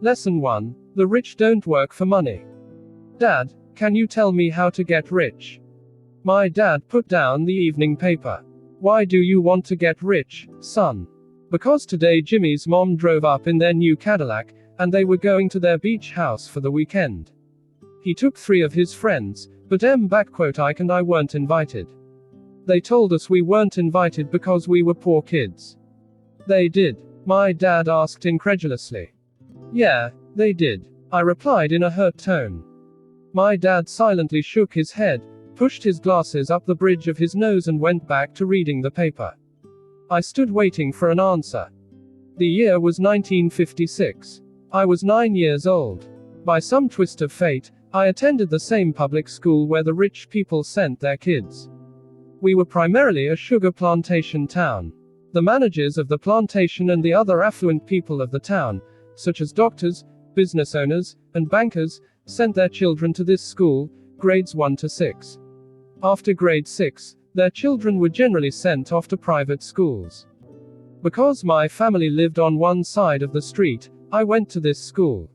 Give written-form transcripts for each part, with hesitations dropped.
Lesson 1. The rich don't work for money. Dad, can you tell me how to get rich? My dad put down the evening paper. Why do you want to get rich, son? Because today Jimmy's mom drove up in their new Cadillac, and they were going to their beach house for the weekend. He took 3 of his friends, but Ike and I weren't invited. They told us we weren't invited because we were poor kids. They did? My dad asked incredulously. Yeah, they did, I replied in a hurt tone. My dad silently shook his head, pushed his glasses up the bridge of his nose and went back to reading the paper. I stood waiting for an answer. The year was 1956. I was 9 years old. By some twist of fate, I attended the same public school where the rich people sent their kids. We were primarily a sugar plantation town. The managers of the plantation and the other affluent people of the town, such as doctors, business owners, and bankers, sent their children to this school, grades 1 to 6. After grade 6, their children were generally sent off to private schools. Because my family lived on one side of the street, I went to this school.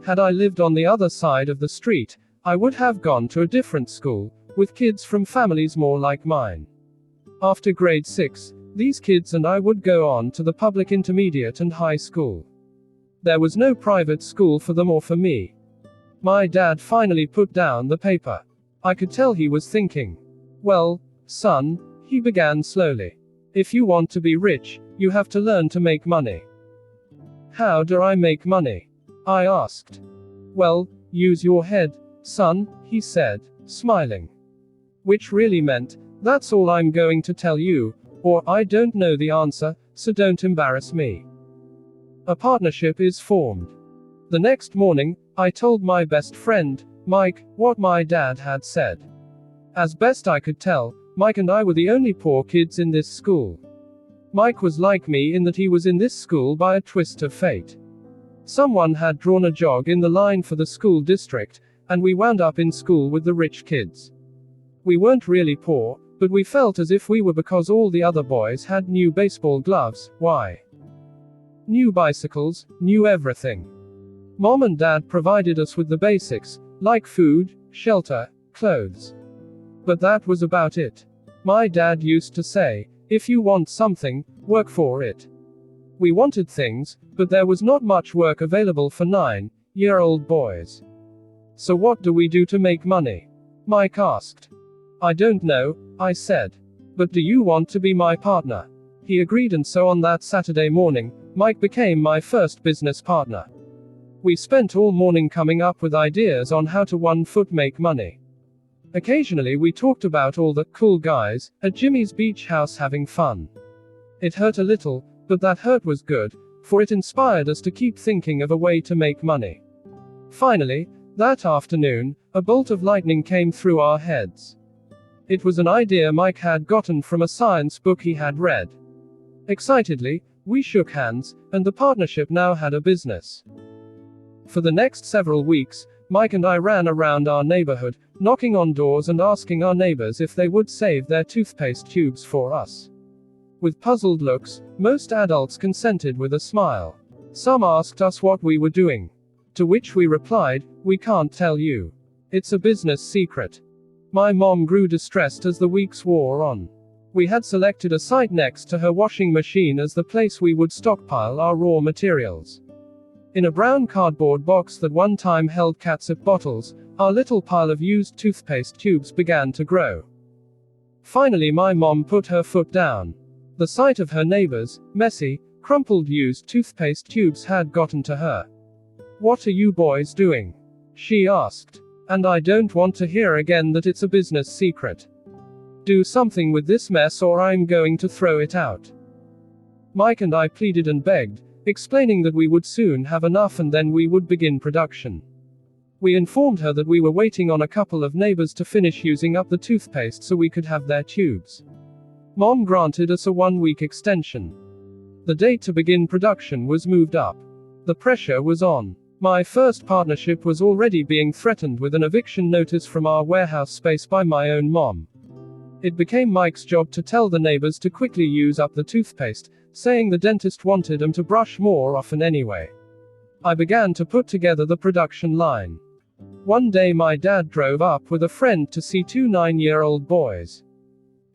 Had I lived on the other side of the street, I would have gone to a different school, with kids from families more like mine. After grade 6, these kids and I would go on to the public intermediate and high school. There was no private school for them or for me. My dad finally put down the paper. I could tell he was thinking. Well, son, he began slowly. If you want to be rich, you have to learn to make money. How do I make money? I asked. Well, use your head, son, he said, smiling. Which really meant, that's all I'm going to tell you, or I don't know the answer, so don't embarrass me. A partnership is formed. The next morning, I told my best friend, Mike, what my dad had said. As best I could tell, Mike and I were the only poor kids in this school. Mike was like me in that he was in this school by a twist of fate. Someone had drawn a jog in the line for the school district, and we wound up in school with the rich kids. We weren't really poor, but we felt as if we were because all the other boys had new baseball gloves. Why? New bicycles, new everything. Mom and Dad provided us with the basics, like food, shelter, clothes. But that was about it. My dad used to say, if you want something, work for it. We wanted things, but there was not much work available for 9-year-old boys. So what do we do to make money? Mike asked. I don't know, I said. But do you want to be my partner? He agreed, and so on that Saturday morning, Mike became my first business partner. We spent all morning coming up with ideas on how to one-foot make money. Occasionally we talked about all the cool guys at Jimmy's beach house having fun. It hurt a little, but that hurt was good, for it inspired us to keep thinking of a way to make money. Finally, that afternoon, a bolt of lightning came through our heads. It was an idea Mike had gotten from a science book he had read. Excitedly, we shook hands, and the partnership now had a business. For the next several weeks, Mike and I ran around our neighborhood, knocking on doors and asking our neighbors if they would save their toothpaste tubes for us. With puzzled looks, most adults consented with a smile. Some asked us what we were doing. To which we replied, we can't tell you. It's a business secret. My mom grew distressed as the weeks wore on. We had selected a site next to her washing machine as the place we would stockpile our raw materials. In a brown cardboard box that one time held catsup bottles, our little pile of used toothpaste tubes began to grow. Finally, my mom put her foot down. The sight of her neighbors' messy, crumpled used toothpaste tubes had gotten to her. What are you boys doing? She asked. And I don't want to hear again that it's a business secret. Do something with this mess or I'm going to throw it out. Mike and I pleaded and begged, explaining that we would soon have enough and then we would begin production. We informed her that we were waiting on a couple of neighbors to finish using up the toothpaste so we could have their tubes. Mom granted us a 1-week extension. The date to begin production was moved up. The pressure was on. My first partnership was already being threatened with an eviction notice from our warehouse space by my own mom. It became Mike's job to tell the neighbors to quickly use up the toothpaste, saying the dentist wanted them to brush more often anyway. I began to put together the production line. One day my dad drove up with a friend to see two 9-year-old boys.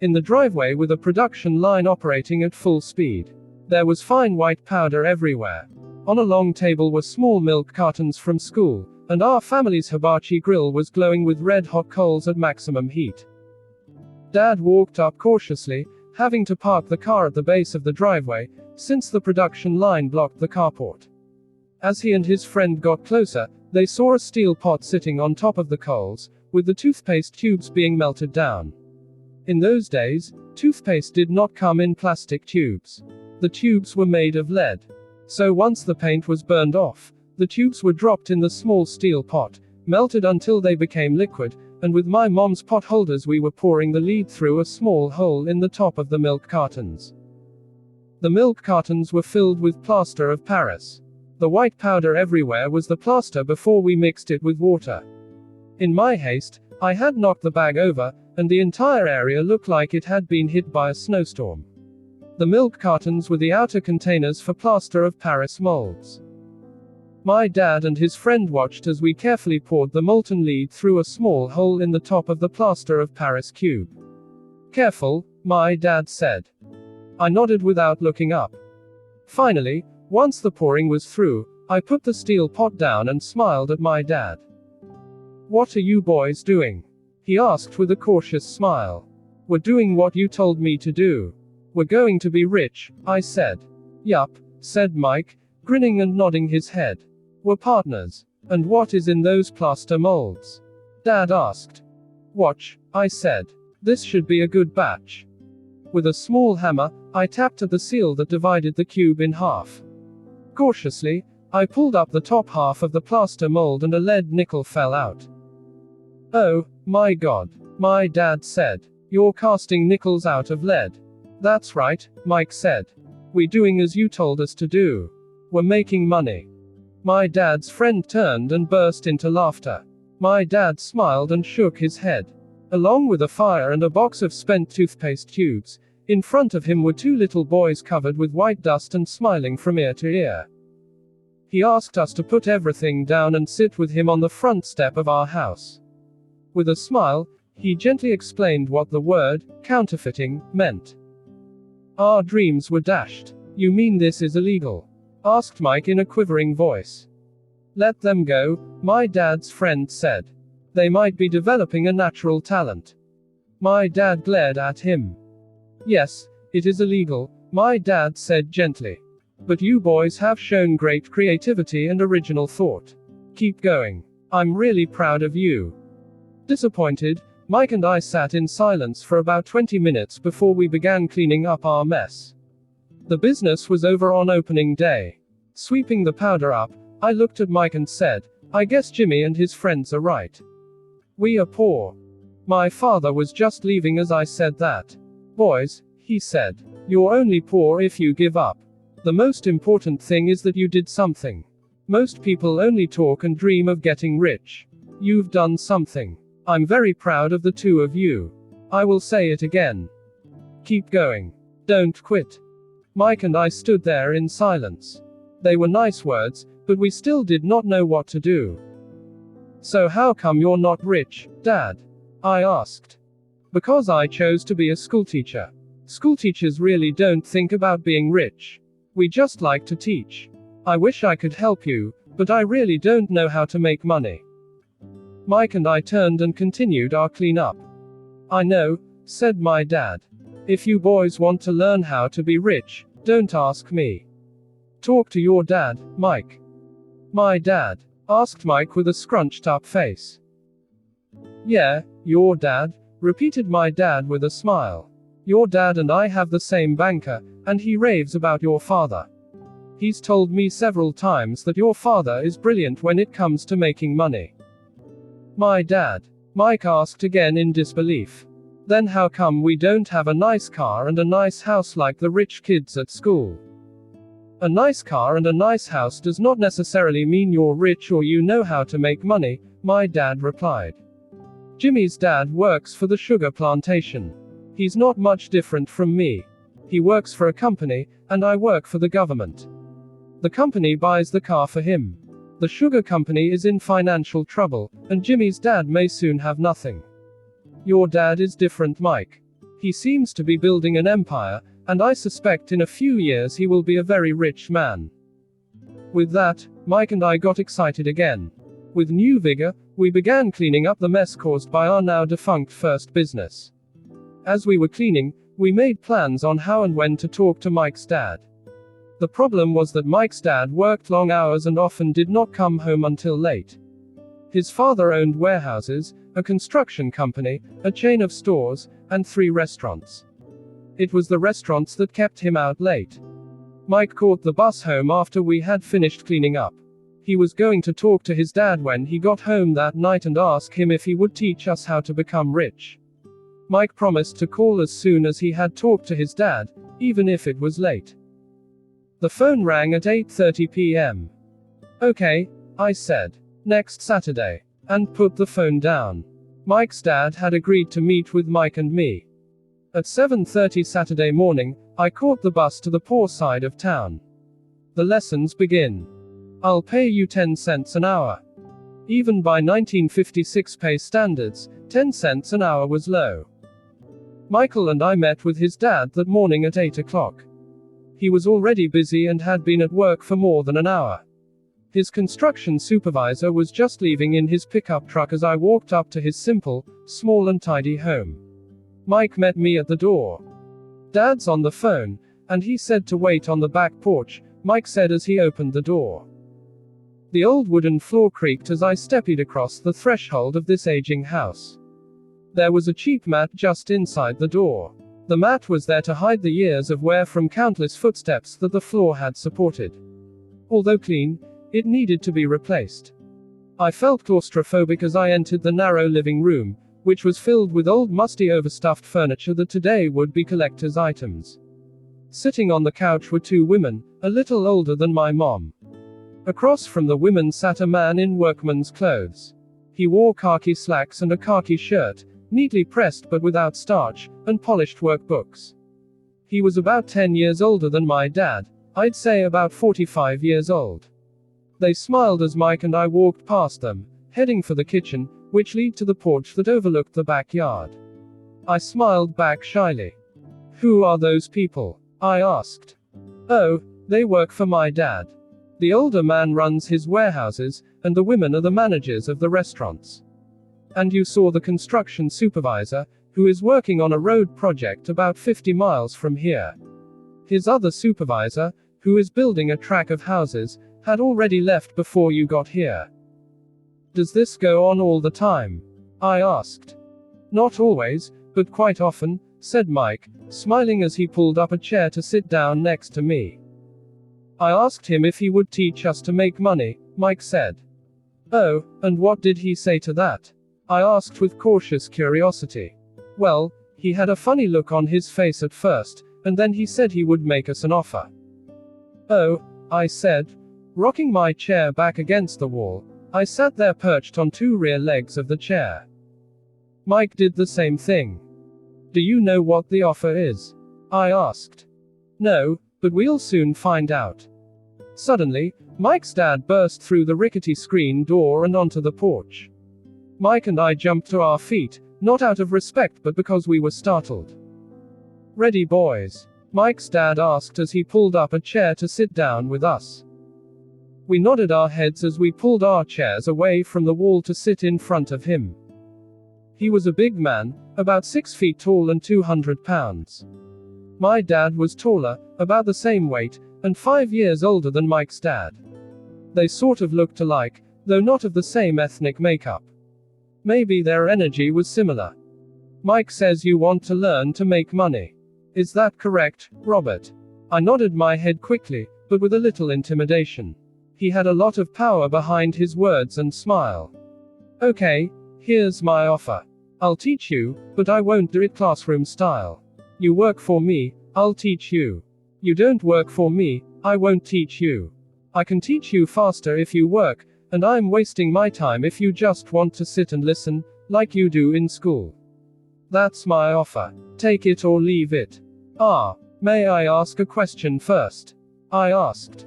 In the driveway with a production line operating at full speed. There was fine white powder everywhere. On a long table were small milk cartons from school, and our family's hibachi grill was glowing with red-hot coals at maximum heat. Dad walked up cautiously, having to park the car at the base of the driveway, since the production line blocked the carport. As he and his friend got closer, they saw a steel pot sitting on top of the coals, with the toothpaste tubes being melted down. In those days, toothpaste did not come in plastic tubes. The tubes were made of lead. So once the paint was burned off, the tubes were dropped in the small steel pot, melted until they became liquid, and with my mom's pot holders we were pouring the lead through a small hole in the top of the milk cartons. The milk cartons were filled with plaster of Paris. The white powder everywhere was the plaster before we mixed it with water. In my haste, I had knocked the bag over, and the entire area looked like it had been hit by a snowstorm. The milk cartons were the outer containers for plaster of Paris molds. My dad and his friend watched as we carefully poured the molten lead through a small hole in the top of the plaster of Paris cube. Careful, my dad said. I nodded without looking up. Finally, once the pouring was through, I put the steel pot down and smiled at my dad. "What are you boys doing?" he asked with a cautious smile. "We're doing what you told me to do. We're going to be rich," I said. "Yup," said Mike, grinning and nodding his head. "We're partners." "And what is in those plaster molds?" Dad asked. "Watch," I said. "This should be a good batch." With a small hammer, I tapped at the seal that divided the cube in half. Cautiously, I pulled up the top half of the plaster mold and a lead nickel fell out. "Oh, my God," my dad said. "You're casting nickels out of lead." "That's right," Mike said. "We're doing as you told us to do. We're making money." My dad's friend turned and burst into laughter. My dad smiled and shook his head. Along with a fire and a box of spent toothpaste tubes, in front of him were two little boys covered with white dust and smiling from ear to ear. He asked us to put everything down and sit with him on the front step of our house. With a smile, he gently explained what the word, counterfeiting, meant. Our dreams were dashed. "You mean this is illegal?" asked Mike in a quivering voice. "Let them go," my dad's friend said. "They might be developing a natural talent." My dad glared at him. "Yes, it is illegal," my dad said gently. "But you boys have shown great creativity and original thought. Keep going. I'm really proud of you." Disappointed, Mike and I sat in silence for about 20 minutes before we began cleaning up our mess. The business was over on opening day. Sweeping the powder up, I looked at Mike and said, "I guess Jimmy and his friends are right. We are poor." My father was just leaving as I said that. "Boys," he said, "you're only poor if you give up. The most important thing is that you did something. Most people only talk and dream of getting rich. You've done something. I'm very proud of the two of you. I will say it again. Keep going. Don't quit." Mike and I stood there in silence. They were nice words, but we still did not know what to do. "So how come you're not rich, Dad?" I asked. "Because I chose to be a schoolteacher. Schoolteachers really don't think about being rich. We just like to teach. I wish I could help you, but I really don't know how to make money." Mike and I turned and continued our cleanup. "I know," said my dad. "If you boys want to learn how to be rich, don't ask me. Talk to your dad, Mike." "My dad?" asked Mike with a scrunched up face. "Yeah, your dad," repeated my dad with a smile. "Your dad and I have the same banker, and he raves about your father. He's told me several times that your father is brilliant when it comes to making money." "My dad?" Mike asked again in disbelief. "Then how come we don't have a nice car and a nice house like the rich kids at school?" "A nice car and a nice house does not necessarily mean you're rich or you know how to make money," my dad replied. "Jimmy's dad works for the sugar plantation. He's not much different from me. He works for a company, and I work for the government. The company buys the car for him. The sugar company is in financial trouble, and Jimmy's dad may soon have nothing. Your dad is different, Mike. He seems to be building an empire, and I suspect in a few years he will be a very rich man. With that, Mike and I got excited again. With new vigor, we began cleaning up the mess caused by our now defunct first business. As we were cleaning, we made plans on how and when to talk to Mike's dad. The problem was that Mike's dad worked long hours and often did not come home until late. His father owned warehouses, a construction company, a chain of stores, and 3 restaurants. It was the restaurants that kept him out late. Mike caught the bus home after we had finished cleaning up. He was going to talk to his dad when he got home that night and ask him if he would teach us how to become rich. Mike promised to call as soon as he had talked to his dad, even if it was late. The phone rang at 8:30 p.m. Okay, I said. Next Saturday. And put the phone down. Mike's dad had agreed to meet with Mike and me. At 7:30 Saturday morning, I caught the bus to the poor side of town. The lessons begin. I'll pay you 10 cents an hour. Even by 1956 pay standards, 10 cents an hour was low. Michael and I met with his dad that morning at 8 o'clock. He was already busy and had been at work for more than an hour. His construction supervisor was just leaving in his pickup truck as I walked up to his simple, small and tidy home. Mike met me at the door. Dad's on the phone, and he said to wait on the back porch, Mike said as he opened the door. The old wooden floor creaked as I stepped across the threshold of this aging house. There was a cheap mat just inside the door. The mat was there to hide the years of wear from countless footsteps that the floor had supported. Although clean, it needed to be replaced. I felt claustrophobic as I entered the narrow living room, which was filled with old musty overstuffed furniture that today would be collector's items. Sitting on the couch were 2 women, a little older than my mom. Across from the women sat a man in workman's clothes. He wore khaki slacks and a khaki shirt, neatly pressed but without starch, and polished workbooks. He was about 10 years older than my dad, I'd say about 45 years old. They smiled as Mike and I walked past them, heading for the kitchen, which led to the porch that overlooked the backyard. I smiled back shyly. Who are those people? I asked. Oh, they work for my dad. The older man runs his warehouses, and the women are the managers of the restaurants. And you saw the construction supervisor, who is working on a road project about 50 miles from here. His other supervisor, who is building a track of houses, had already left before you got here. Does this go on all the time? I asked. Not always, but quite often, said Mike, smiling as he pulled up a chair to sit down next to me. I asked him if he would teach us to make money, Mike said. Oh, and what did he say to that? I asked with cautious curiosity. Well, he had a funny look on his face at first, and then he said he would make us an offer. Oh, I said. Rocking my chair back against the wall, I sat there perched on 2 rear legs of the chair. Mike did the same thing. Do you know what the offer is? I asked. No, but we'll soon find out. Suddenly, Mike's dad burst through the rickety screen door and onto the porch. Mike and I jumped to our feet, not out of respect but because we were startled. Ready, boys? Mike's dad asked as he pulled up a chair to sit down with us. We nodded our heads as we pulled our chairs away from the wall to sit in front of him. He was a big man, about 6 feet tall and 200 pounds. My dad was taller, about the same weight, and 5 years older than Mike's dad. They sort of looked alike, though not of the same ethnic makeup. Maybe their energy was similar. Mike says you want to learn to make money. Is that correct, Robert? I nodded my head quickly, but with a little intimidation. He had a lot of power behind his words and smile. Okay, here's my offer. I'll teach you, but I won't do it classroom style. You work for me, I'll teach you. You don't work for me, I won't teach you. I can teach you faster if you work, and I'm wasting my time if you just want to sit and listen, like you do in school. That's my offer. Take it or leave it. May I ask a question first? I asked.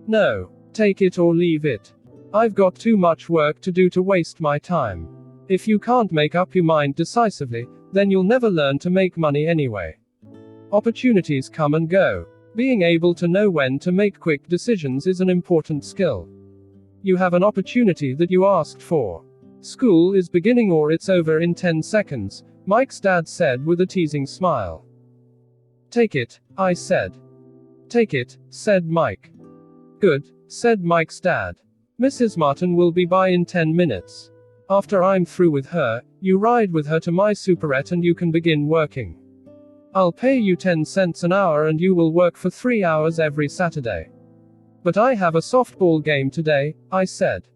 No. Take it or leave it. I've got too much work to do to waste my time. If you can't make up your mind decisively, then you'll never learn to make money anyway. Opportunities come and go. Being able to know when to make quick decisions is an important skill. You have an opportunity that you asked for. School is beginning or it's over in 10 seconds, Mike's dad said with a teasing smile. Take it, I said. Take it, said Mike. Good, said Mike's dad. Mrs. Martin will be by in 10 minutes. After I'm through with her, you ride with her to my superette and you can begin working. I'll pay you 10 cents an hour and you will work for 3 hours every Saturday. But I have a softball game today, I said.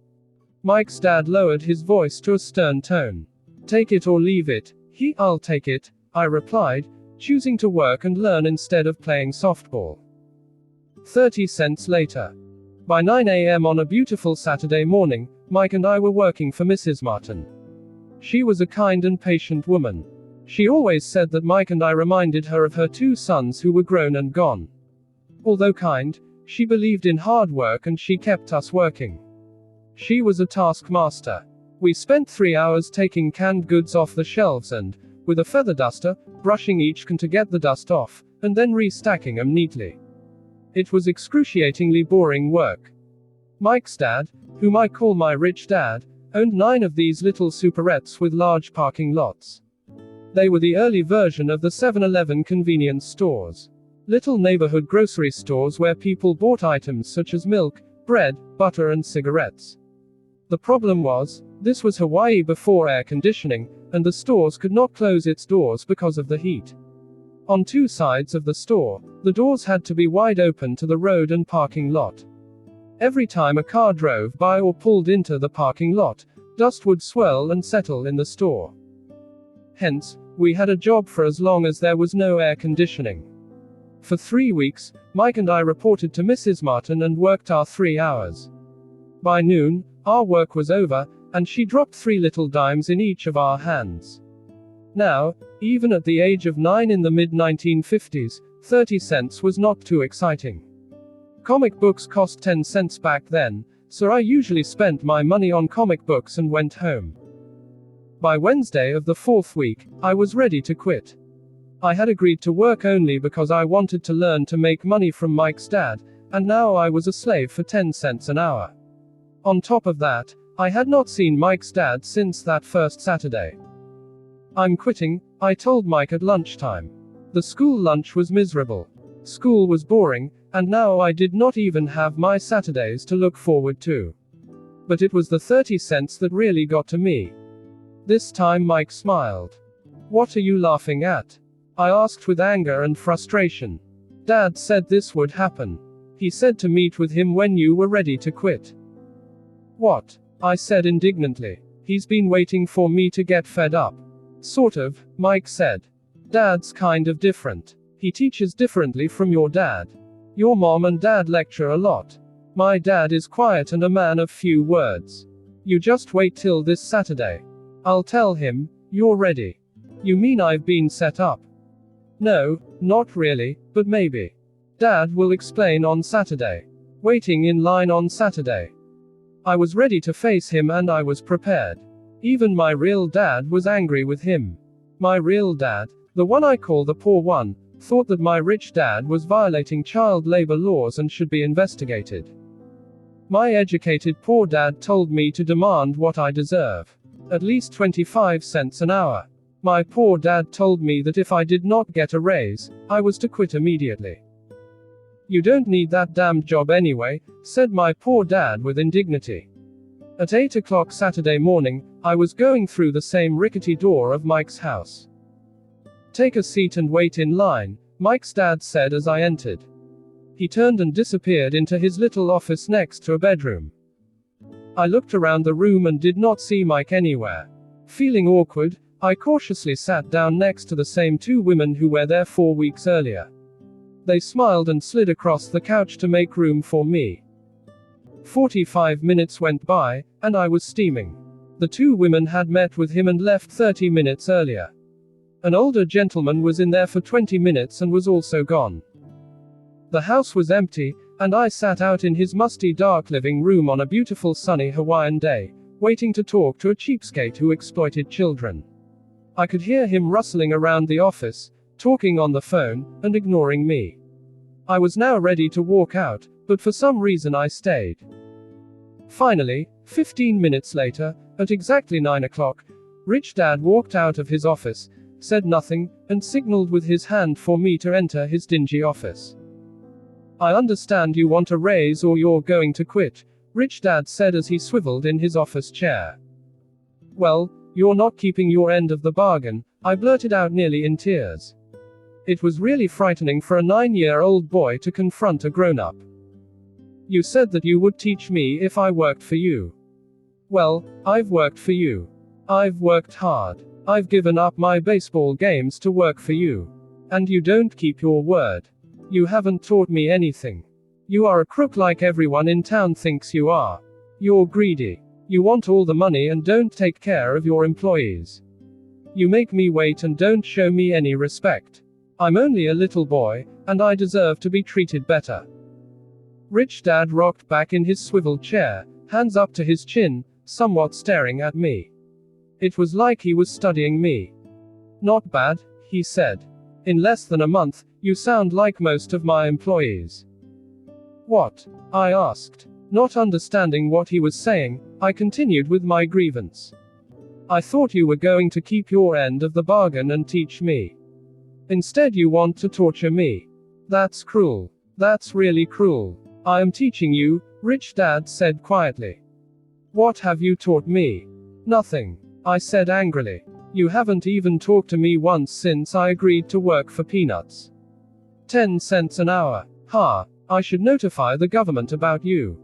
Mike's dad lowered his voice to a stern tone. Take it or leave it. I'll take it, I replied, choosing to work and learn instead of playing softball. 30 cents later. By 9 a.m. on a beautiful Saturday morning, Mike and I were working for Mrs. Martin. She was a kind and patient woman. She always said that Mike and I reminded her of her 2 sons who were grown and gone. Although kind, she believed in hard work and she kept us working. She was a taskmaster. We spent 3 hours taking canned goods off the shelves and, with a feather duster, brushing each can to get the dust off, and then restacking them neatly. It was excruciatingly boring work. Mike's dad, whom I call my rich dad, owned 9 of these little superettes with large parking lots. They were the early version of the 7-Eleven convenience stores. Little neighborhood grocery stores where people bought items such as milk, bread, butter and cigarettes. The problem was, this was Hawaii before air conditioning, and the stores could not close its doors because of the heat. On 2 sides of the store, the doors had to be wide open to the road and parking lot. Every time a car drove by or pulled into the parking lot, dust would swirl and settle in the store. Hence, we had a job for as long as there was no air conditioning. For 3 weeks, Mike and I reported to Mrs. Martin and worked our 3 hours. By noon, our work was over, and she dropped 3 little dimes in each of our hands. Now, even at the age of 9 in the mid-1950s, 30 cents was not too exciting. Comic books cost 10 cents back then, so I usually spent my money on comic books and went home. By Wednesday of the 4th week, I was ready to quit. I had agreed to work only because I wanted to learn to make money from Mike's dad, and now I was a slave for 10 cents an hour. On top of that, I had not seen Mike's dad since that first Saturday. I'm quitting, I told Mike at lunchtime. The school lunch was miserable. School was boring, and now I did not even have my Saturdays to look forward to. But it was the 30 cents that really got to me. This time Mike smiled. What are you laughing at? I asked with anger and frustration. Dad said this would happen. He said to meet with him when you were ready to quit. What? I said indignantly. He's been waiting for me to get fed up. Sort of, Mike said. Dad's kind of different. He teaches differently from your dad. Your mom and dad lecture a lot. My dad is quiet and a man of few words. You just wait till this Saturday. I'll tell him, you're ready. You mean I've been set up? No, not really, but maybe. Dad will explain on Saturday. Waiting in line on Saturday. I was ready to face him and I was prepared. Even my real dad was angry with him. My real dad, the one I call the poor one, thought that my rich dad was violating child labor laws and should be investigated. My educated poor dad told me to demand what I deserve. At least 25 cents an hour. My poor dad told me that if I did not get a raise, I was to quit immediately. You don't need that damned job anyway, said my poor dad with indignity. At 8 o'clock Saturday morning, I was going through the same rickety door of Mike's house. Take a seat and wait in line, Mike's dad said as I entered. He turned and disappeared into his little office next to a bedroom. I looked around the room and did not see Mike anywhere. Feeling awkward, I cautiously sat down next to the same 2 women who were there 4 weeks earlier. They smiled and slid across the couch to make room for me. 45 minutes went by, and I was steaming. The 2 women had met with him and left 30 minutes earlier. An older gentleman was in there for 20 minutes and was also gone. The house was empty, And I sat out in his musty dark living room on a beautiful sunny Hawaiian day, waiting to talk to a cheapskate who exploited children. I could hear him rustling around the office, talking on the phone, and ignoring me. I was now ready to walk out, but for some reason I stayed. Finally, 15 minutes later, at exactly 9 o'clock, Rich Dad walked out of his office, said nothing, and signaled with his hand for me to enter his dingy office. "I understand you want a raise or you're going to quit," Rich Dad said as he swiveled in his office chair. "Well, you're not keeping your end of the bargain," I blurted out nearly in tears. It was really frightening for a 9-year-old boy to confront a grown-up. "You said that you would teach me if I worked for you." "Well, I've worked for you. I've worked hard. I've given up my baseball games to work for you. And you don't keep your word. You haven't taught me anything. You are a crook like everyone in town thinks you are. You're greedy. You want all the money and don't take care of your employees. You make me wait and don't show me any respect. I'm only a little boy, and I deserve to be treated better." Rich Dad rocked back in his swivel chair, hands up to his chin, somewhat staring at me. It was like he was studying me. "Not bad," he said. "In less than a month, you sound like most of my employees." "What?" I asked. Not understanding what he was saying, I continued with my grievance. "I thought you were going to keep your end of the bargain and teach me. Instead you want to torture me. That's cruel. That's really cruel." "I am teaching you," Rich Dad said quietly. "What have you taught me?" "Nothing," I said angrily. "You haven't even talked to me once since I agreed to work for peanuts. 10 cents an hour. Ha, I should notify the government about you.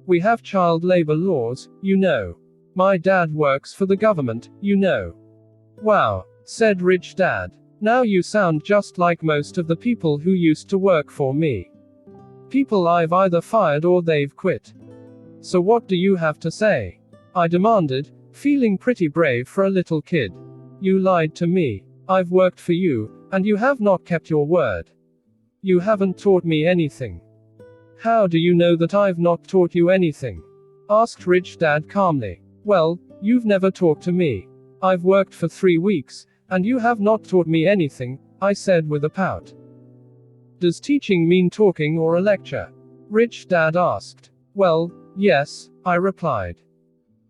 We have child labor laws, you know. My dad works for the government, you know." "Wow," said Rich Dad. "Now you sound just like most of the people who used to work for me. People I've either fired or they've quit. So what do you have to say?" I demanded, feeling pretty brave for a little kid. "You lied to me. I've worked for you, and you have not kept your word. You haven't taught me anything." "How do you know that I've not taught you anything?" asked Rich Dad calmly. "Well, you've never talked to me. I've worked for 3 weeks, and you have not taught me anything," I said with a pout. "Does teaching mean talking or a lecture?" Rich Dad asked. "Well, yes," I replied.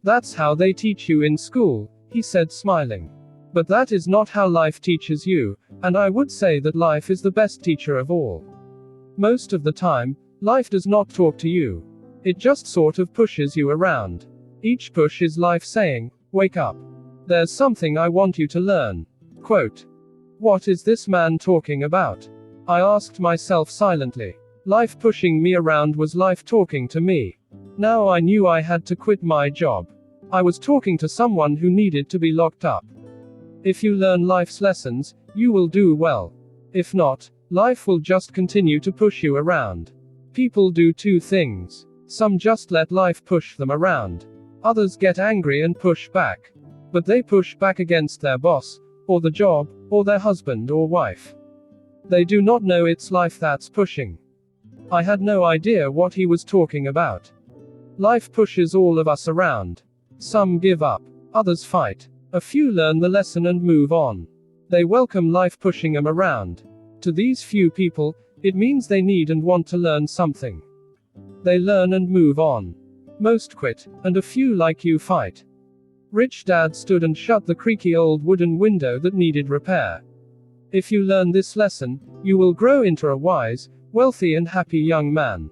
"That's how they teach you in school," he said smiling. "But that is not how life teaches you, and I would say that life is the best teacher of all. Most of the time, life does not talk to you. It just sort of pushes you around. Each push is life saying, 'Wake up. There's something I want you to learn.'" Quote. What is this man talking about? I asked myself silently. Life pushing me around was life talking to me. Now I knew I had to quit my job. I was talking to someone who needed to be locked up. If you learn life's lessons, you will do well. If not, life will just continue to push you around. People do 2 things. Some just let life push them around. Others get angry and push back. But they push back against their boss, or the job, or their husband or wife. They do not know it's life that's pushing. I had no idea what he was talking about. Life pushes all of us around. Some give up. Others fight. A few learn the lesson and move on. They welcome life pushing them around. To these few people, it means they need and want to learn something. They learn and move on. Most quit, and a few like you fight. Rich Dad stood and shut the creaky old wooden window that needed repair. If you learn this lesson, you will grow into a wise, wealthy and happy young man.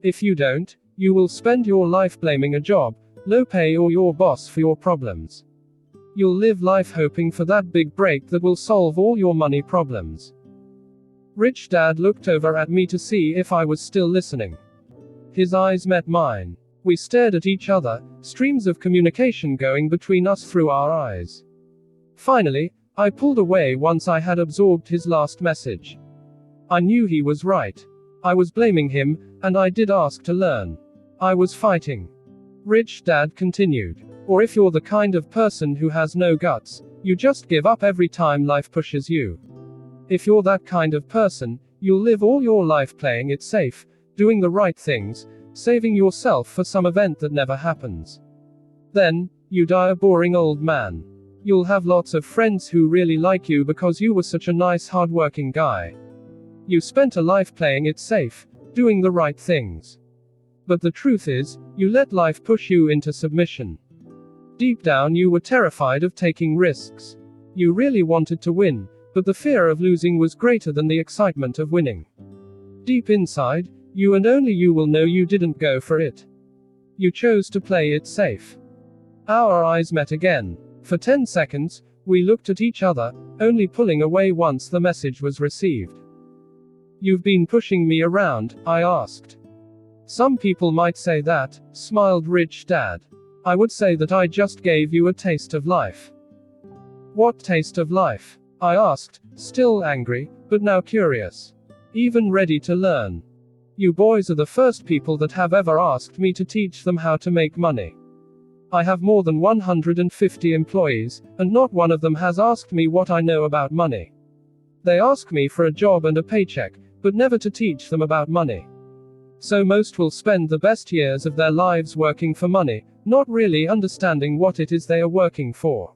If you don't, you will spend your life blaming a job, low pay or your boss for your problems. You'll live life hoping for that big break that will solve all your money problems. Rich Dad looked over at me to see if I was still listening. His eyes met mine. We stared at each other, streams of communication going between us through our eyes. Finally, I pulled away once I had absorbed his last message. I knew he was right. I was blaming him, and I did ask to learn. I was fighting. Rich Dad continued. Or if you're the kind of person who has no guts, you just give up every time life pushes you. If you're that kind of person, you'll live all your life playing it safe, doing the right things, saving yourself for some event that never happens. Then, you die a boring old man. You'll have lots of friends who really like you because you were such a nice hardworking guy. You spent a life playing it safe, doing the right things. But the truth is, you let life push you into submission. Deep down you were terrified of taking risks. You really wanted to win, but the fear of losing was greater than the excitement of winning. Deep inside, you and only you will know you didn't go for it. You chose to play it safe. Our eyes met again. For 10 seconds, we looked at each other, only pulling away once the message was received. "You've been pushing me around?" I asked. "Some people might say that," smiled Rich Dad. "I would say that I just gave you a taste of life." "What taste of life?" I asked, still angry, but now curious. Even ready to learn. "You boys are the first people that have ever asked me to teach them how to make money. I have more than 150 employees, and not one of them has asked me what I know about money. They ask me for a job and a paycheck, but never to teach them about money. So most will spend the best years of their lives working for money, not really understanding what it is they are working for."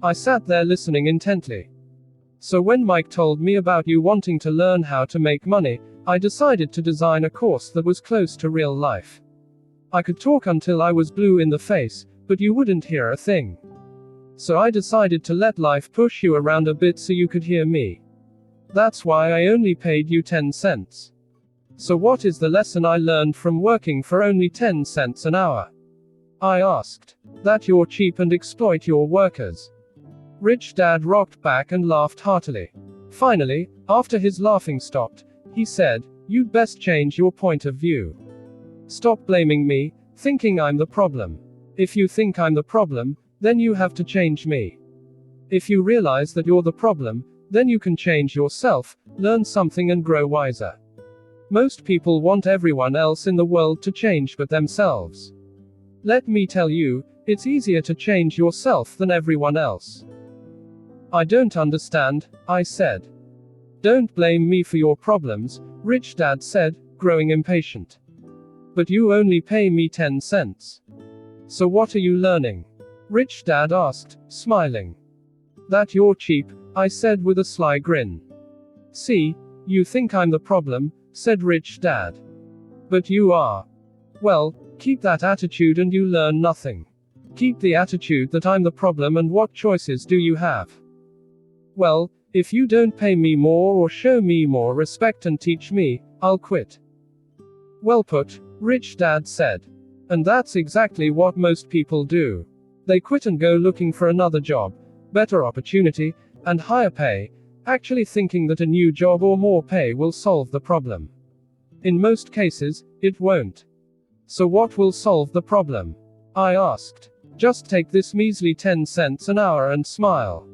I sat there listening intently. "So when Mike told me about you wanting to learn how to make money, I decided to design a course that was close to real life. I could talk until I was blue in the face, but you wouldn't hear a thing. So I decided to let life push you around a bit so you could hear me. That's why I only paid you 10 cents. So what is the lesson I learned from working for only 10 cents an hour?" I asked. "That you're cheap and exploit your workers." Rich Dad rocked back and laughed heartily. Finally, after his laughing stopped, he said, "You'd best change your point of view. Stop blaming me, thinking I'm the problem. If you think I'm the problem, then you have to change me. If you realize that you're the problem, then you can change yourself, learn something and grow wiser. Most people want everyone else in the world to change but themselves. Let me tell you, it's easier to change yourself than everyone else." "I don't understand," I said. "Don't blame me for your problems," Rich Dad said, growing impatient. "But you only pay me 10 cents. So what are you learning?" Rich Dad asked, smiling. "That you're cheap," I said with a sly grin. "See, you think I'm the problem," said Rich Dad. "But you are. Well, keep that attitude and you learn nothing. Keep the attitude that I'm the problem and what choices do you have? Well, if you don't pay me more or show me more respect and teach me, I'll quit." "Well put," Rich Dad said. "And that's exactly what most people do. They quit and go looking for another job, better opportunity, and higher pay, actually thinking that a new job or more pay will solve the problem. In most cases, it won't. So what will solve the problem?" I asked. "Just take this measly 10 cents an hour and smile."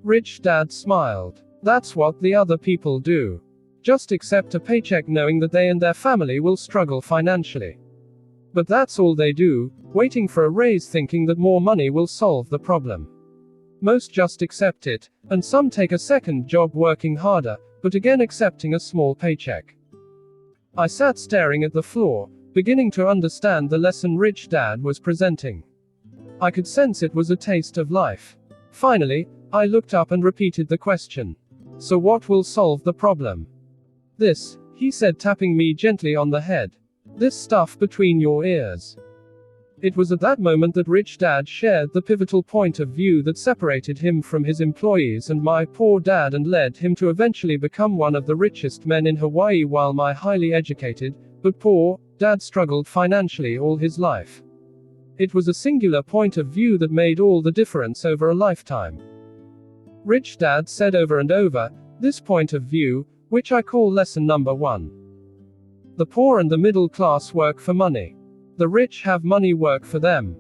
Rich Dad smiled. "That's what the other people do. Just accept a paycheck knowing that they and their family will struggle financially. But that's all they do, waiting for a raise thinking that more money will solve the problem. Most just accept it, and some take a second job working harder, but again accepting a small paycheck." I sat staring at the floor, beginning to understand the lesson Rich Dad was presenting. I could sense it was a taste of life. Finally, I looked up and repeated the question. "So what will solve the problem?" "This," he said, tapping me gently on the head. "This stuff between your ears." It was at that moment that Rich Dad shared the pivotal point of view that separated him from his employees and my poor dad and led him to eventually become one of the richest men in Hawaii while my highly educated, but poor, dad struggled financially all his life. It was a singular point of view that made all the difference over a lifetime. Rich Dad said over and over, this point of view, which I call lesson number 1. The poor and the middle class work for money. The rich have money work for them.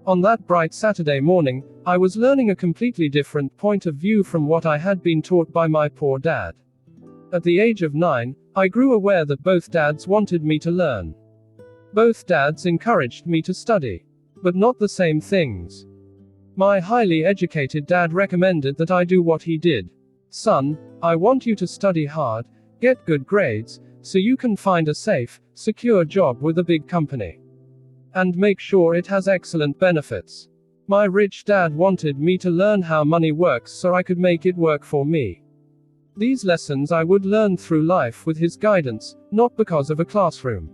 On that bright Saturday morning, I was learning a completely different point of view from what I had been taught by my poor dad. At the age of 9, I grew aware that both dads wanted me to learn. Both dads encouraged me to study. But not the same things. My highly educated dad recommended that I do what he did. "Son, I want you to study hard, Get good grades, so you can find a safe, secure job with a big company. And make sure it has excellent benefits. My rich dad wanted me to learn how money works so I could make it work for me. These lessons I would learn through life with his guidance, not because of a classroom.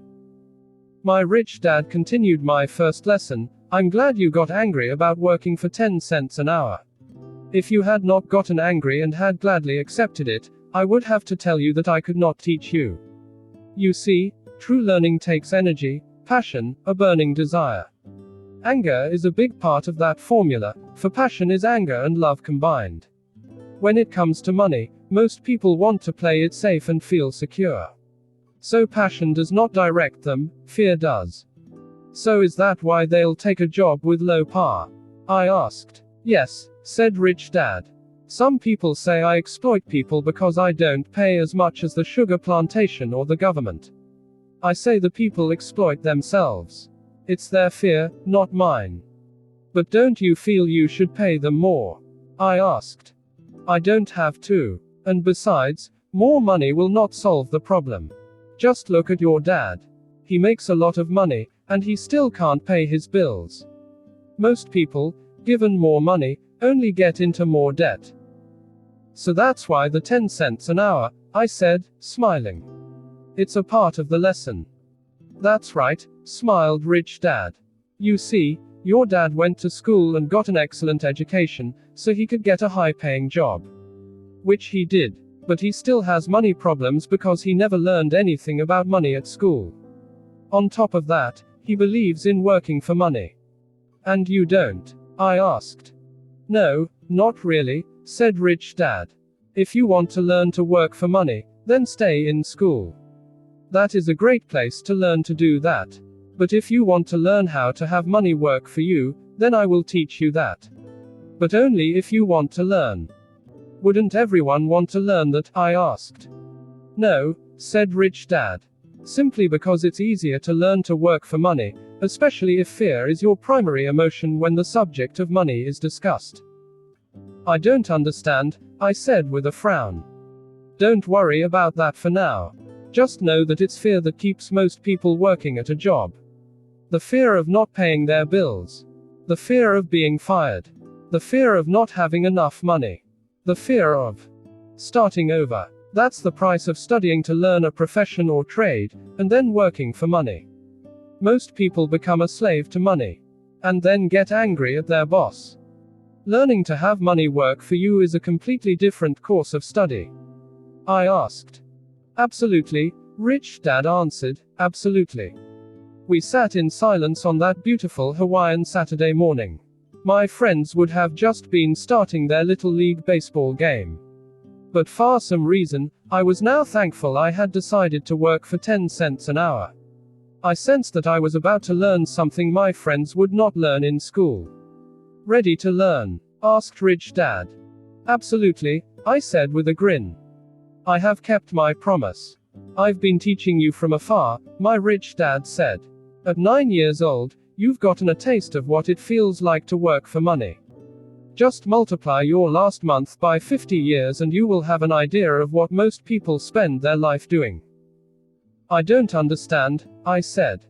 My rich dad continued my first lesson. I'm glad you got angry about working for 10 cents an hour. If you had not gotten angry and had gladly accepted it, I would have to tell you that I could not teach you. You see, true learning takes energy, passion, a burning desire. Anger is a big part of that formula, for passion is anger and love combined. When it comes to money, most people want to play it safe and feel secure. So passion does not direct them, fear does. So is that why they'll take a job with low par? I asked. Yes, said rich dad. Some people say I exploit people because I don't pay as much as the sugar plantation or the government. I say the people exploit themselves. It's their fear, not mine. But don't you feel you should pay them more? I asked. I don't have to. And besides, more money will not solve the problem. Just look at your dad. He makes a lot of money, and he still can't pay his bills. Most people, given more money, only get into more debt. So that's why the 10 cents an hour, I said, smiling. It's a part of the lesson. That's right, smiled rich dad. You see, your dad went to school and got an excellent education, so he could get a high-paying job. Which he did. But he still has money problems because he never learned anything about money at school. On top of that, he believes in working for money. And you don't? I asked. No, not really, said rich dad. If you want to learn to work for money, then stay in school. That is a great place to learn to do that. But if you want to learn how to have money work for you, then I will teach you that. But only if you want to learn. Wouldn't everyone want to learn that? I asked. No, said rich dad. Simply because it's easier to learn to work for money, especially if fear is your primary emotion when the subject of money is discussed. I don't understand, I said with a frown. Don't worry about that for now. Just know that it's fear that keeps most people working at a job. The fear of not paying their bills. The fear of being fired. The fear of not having enough money. The fear of starting over. That's the price of studying to learn a profession or trade, and then working for money. Most people become a slave to money. And then get angry at their boss. Learning to have money work for you is a completely different course of study. I asked. Absolutely, rich dad answered, absolutely. We sat in silence on that beautiful Hawaiian Saturday morning. My friends would have just been starting their little league baseball game. But for some reason, I was now thankful I had decided to work for 10 cents an hour. I sensed that I was about to learn something my friends would not learn in school. Ready to learn? Asked rich dad. Absolutely, I said with a grin. I have kept my promise. I've been teaching you from afar, my rich dad said. At 9 years old, you've gotten a taste of what it feels like to work for money. Just multiply your last month by 50 years and you will have an idea of what most people spend their life doing. I don't understand, I said.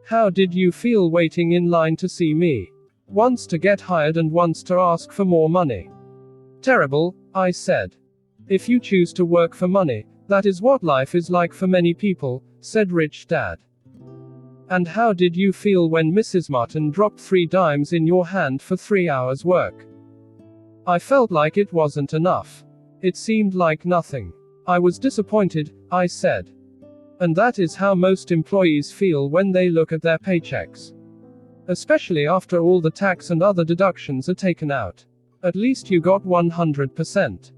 How did you feel waiting in line to see me? Once to get hired and once to ask for more money. Terrible, I said. If you choose to work for money, that is what life is like for many people, said rich dad. And how did you feel when Mrs. Martin dropped 3 dimes in your hand for 3 hours work? I felt like it wasn't enough. It seemed like nothing. I was disappointed, I said. And that is how most employees feel when they look at their paychecks. Especially after all the tax and other deductions are taken out. At least you got 100%.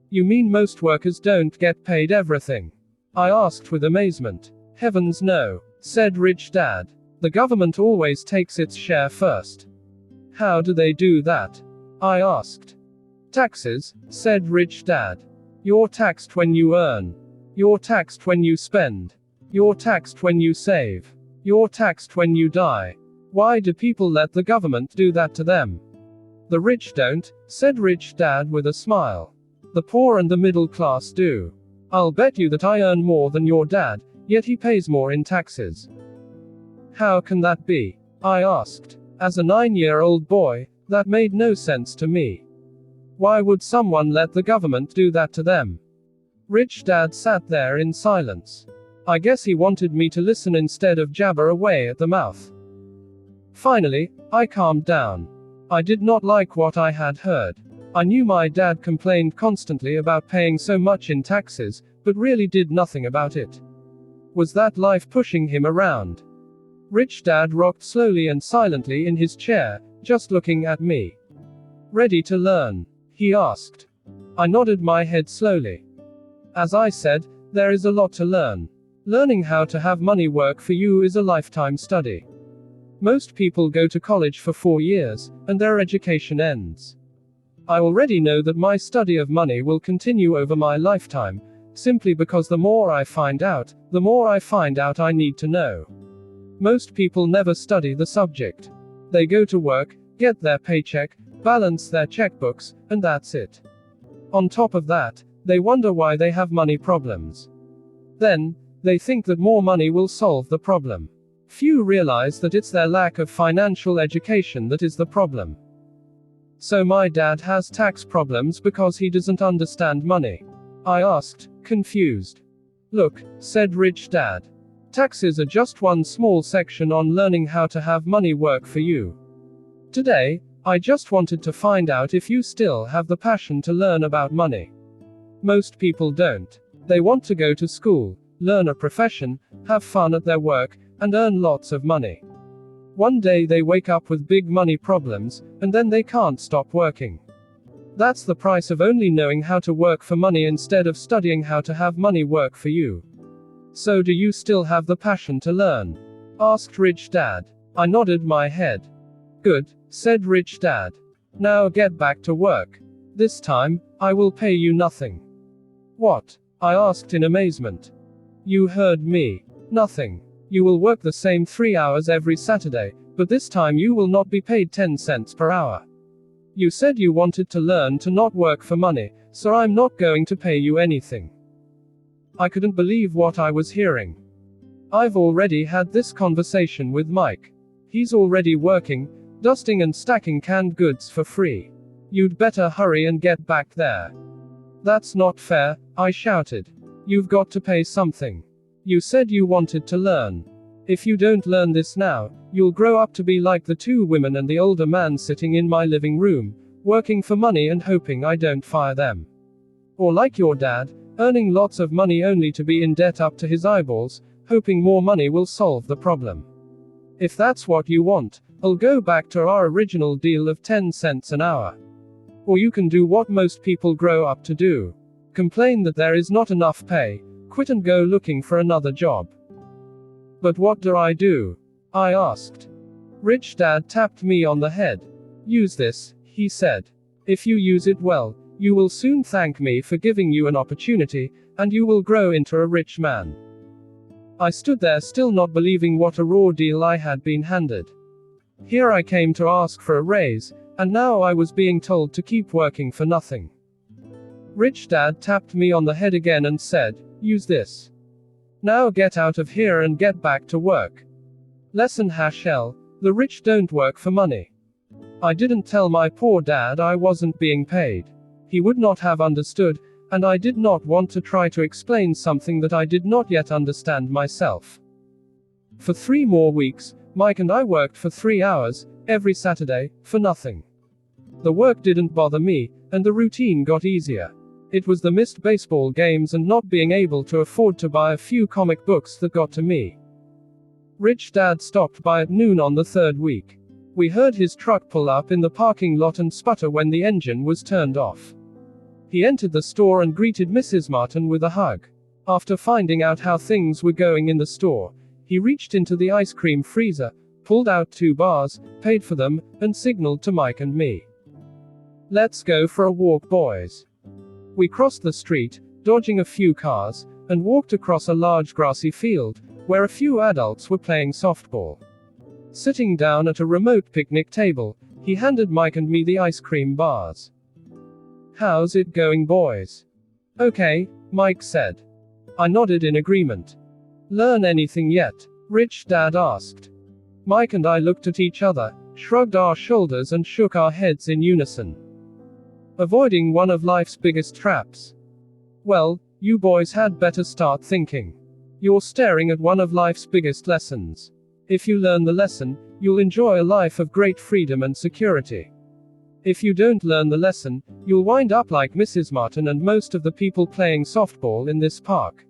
You mean most workers don't get paid everything? I asked with amazement. Heavens no, said rich dad. The government always takes its share first. How do they do that? I asked. Taxes, said rich dad. You're taxed when you earn. You're taxed when you spend. You're taxed when you save. You're taxed when you die. Why do people let the government do that to them? The rich don't, said rich dad with a smile. The poor and the middle class do. I'll bet you that I earn more than your dad, yet he pays more in taxes. How can that be? I asked. As a 9-year-old boy, that made no sense to me. Why would someone let the government do that to them? Rich Dad sat there in silence. I guess he wanted me to listen instead of jabber away at the mouth. Finally, I calmed down. I did not like what I had heard. I knew my dad complained constantly about paying so much in taxes, but really did nothing about it. Was that life pushing him around? Rich Dad rocked slowly and silently in his chair, just looking at me. Ready to learn? He asked. I nodded my head slowly. As I said, there is a lot to learn. Learning how to have money work for you is a lifetime study. Most people go to college for 4 years, and their education ends. I already know that my study of money will continue over my lifetime, simply because the more I find out, the more I find out I need to know. Most people never study the subject. They go to work, get their paycheck, balance their checkbooks, and that's it. On top of that, they wonder why they have money problems. Then, they think that more money will solve the problem. Few realize that it's their lack of financial education that is the problem. So my dad has tax problems because he doesn't understand money? I asked, confused. Look, said Rich Dad. Taxes are just one small section on learning how to have money work for you. Today, I just wanted to find out if you still have the passion to learn about money. Most people don't. They want to go to school, learn a profession, have fun at their work, and earn lots of money. One day they wake up with big money problems, and then they can't stop working. That's the price of only knowing how to work for money instead of studying how to have money work for you. So do you still have the passion to learn? Asked Rich Dad. I nodded my head. Good, said Rich Dad. Now get back to work. This time, I will pay you nothing. What? I asked in amazement. You heard me. Nothing. You will work the same 3 hours every Saturday, but this time you will not be paid 10 cents per hour. You said you wanted to learn to not work for money, so I'm not going to pay you anything. I couldn't believe what I was hearing. I've already had this conversation with Mike. He's already working, dusting and stacking canned goods for free. You'd better hurry and get back there. That's not fair, I shouted. You've got to pay something. You said you wanted to learn. If you don't learn this now, you'll grow up to be like the 2 women and the older man sitting in my living room, working for money and hoping I don't fire them. Or like your dad, earning lots of money only to be in debt up to his eyeballs, hoping more money will solve the problem. If that's what you want, I'll go back to our original deal of 10 cents an hour. Or you can do what most people grow up to do. Complain that there is not enough pay, quit and go looking for another job. But what do I do? I asked. Rich Dad tapped me on the head. Use this, he said. If you use it well, you will soon thank me for giving you an opportunity, and you will grow into a rich man. I stood there still not believing what a raw deal I had been handed. Here I came to ask for a raise, and now I was being told to keep working for nothing. Rich Dad tapped me on the head again and said, use this. Now get out of here and get back to work. Lesson #L, the rich don't work for money. I didn't tell my poor dad I wasn't being paid. He would not have understood, and I did not want to try to explain something that I did not yet understand myself. For 3 more weeks, Mike and I worked for 3 hours, every Saturday, for nothing. The work didn't bother me, and the routine got easier. It was the missed baseball games and not being able to afford to buy a few comic books that got to me. Rich Dad stopped by at noon on the 3rd week. We heard his truck pull up in the parking lot and sputter when the engine was turned off. He entered the store and greeted Mrs. Martin with a hug. After finding out how things were going in the store, he reached into the ice cream freezer, pulled out 2 bars, paid for them, and signaled to Mike and me. Let's go for a walk, boys. We crossed the street, dodging a few cars, and walked across a large grassy field, where a few adults were playing softball. Sitting down at a remote picnic table, he handed Mike and me the ice cream bars. How's it going, boys? Okay, Mike said. I nodded in agreement. Learn anything yet? Rich Dad asked. Mike and I looked at each other, shrugged our shoulders and shook our heads in unison. Avoiding one of life's biggest traps. Well, you boys had better start thinking. You're staring at one of life's biggest lessons. If you learn the lesson, you'll enjoy a life of great freedom and security. If you don't learn the lesson, you'll wind up like Mrs. Martin and most of the people playing softball in this park.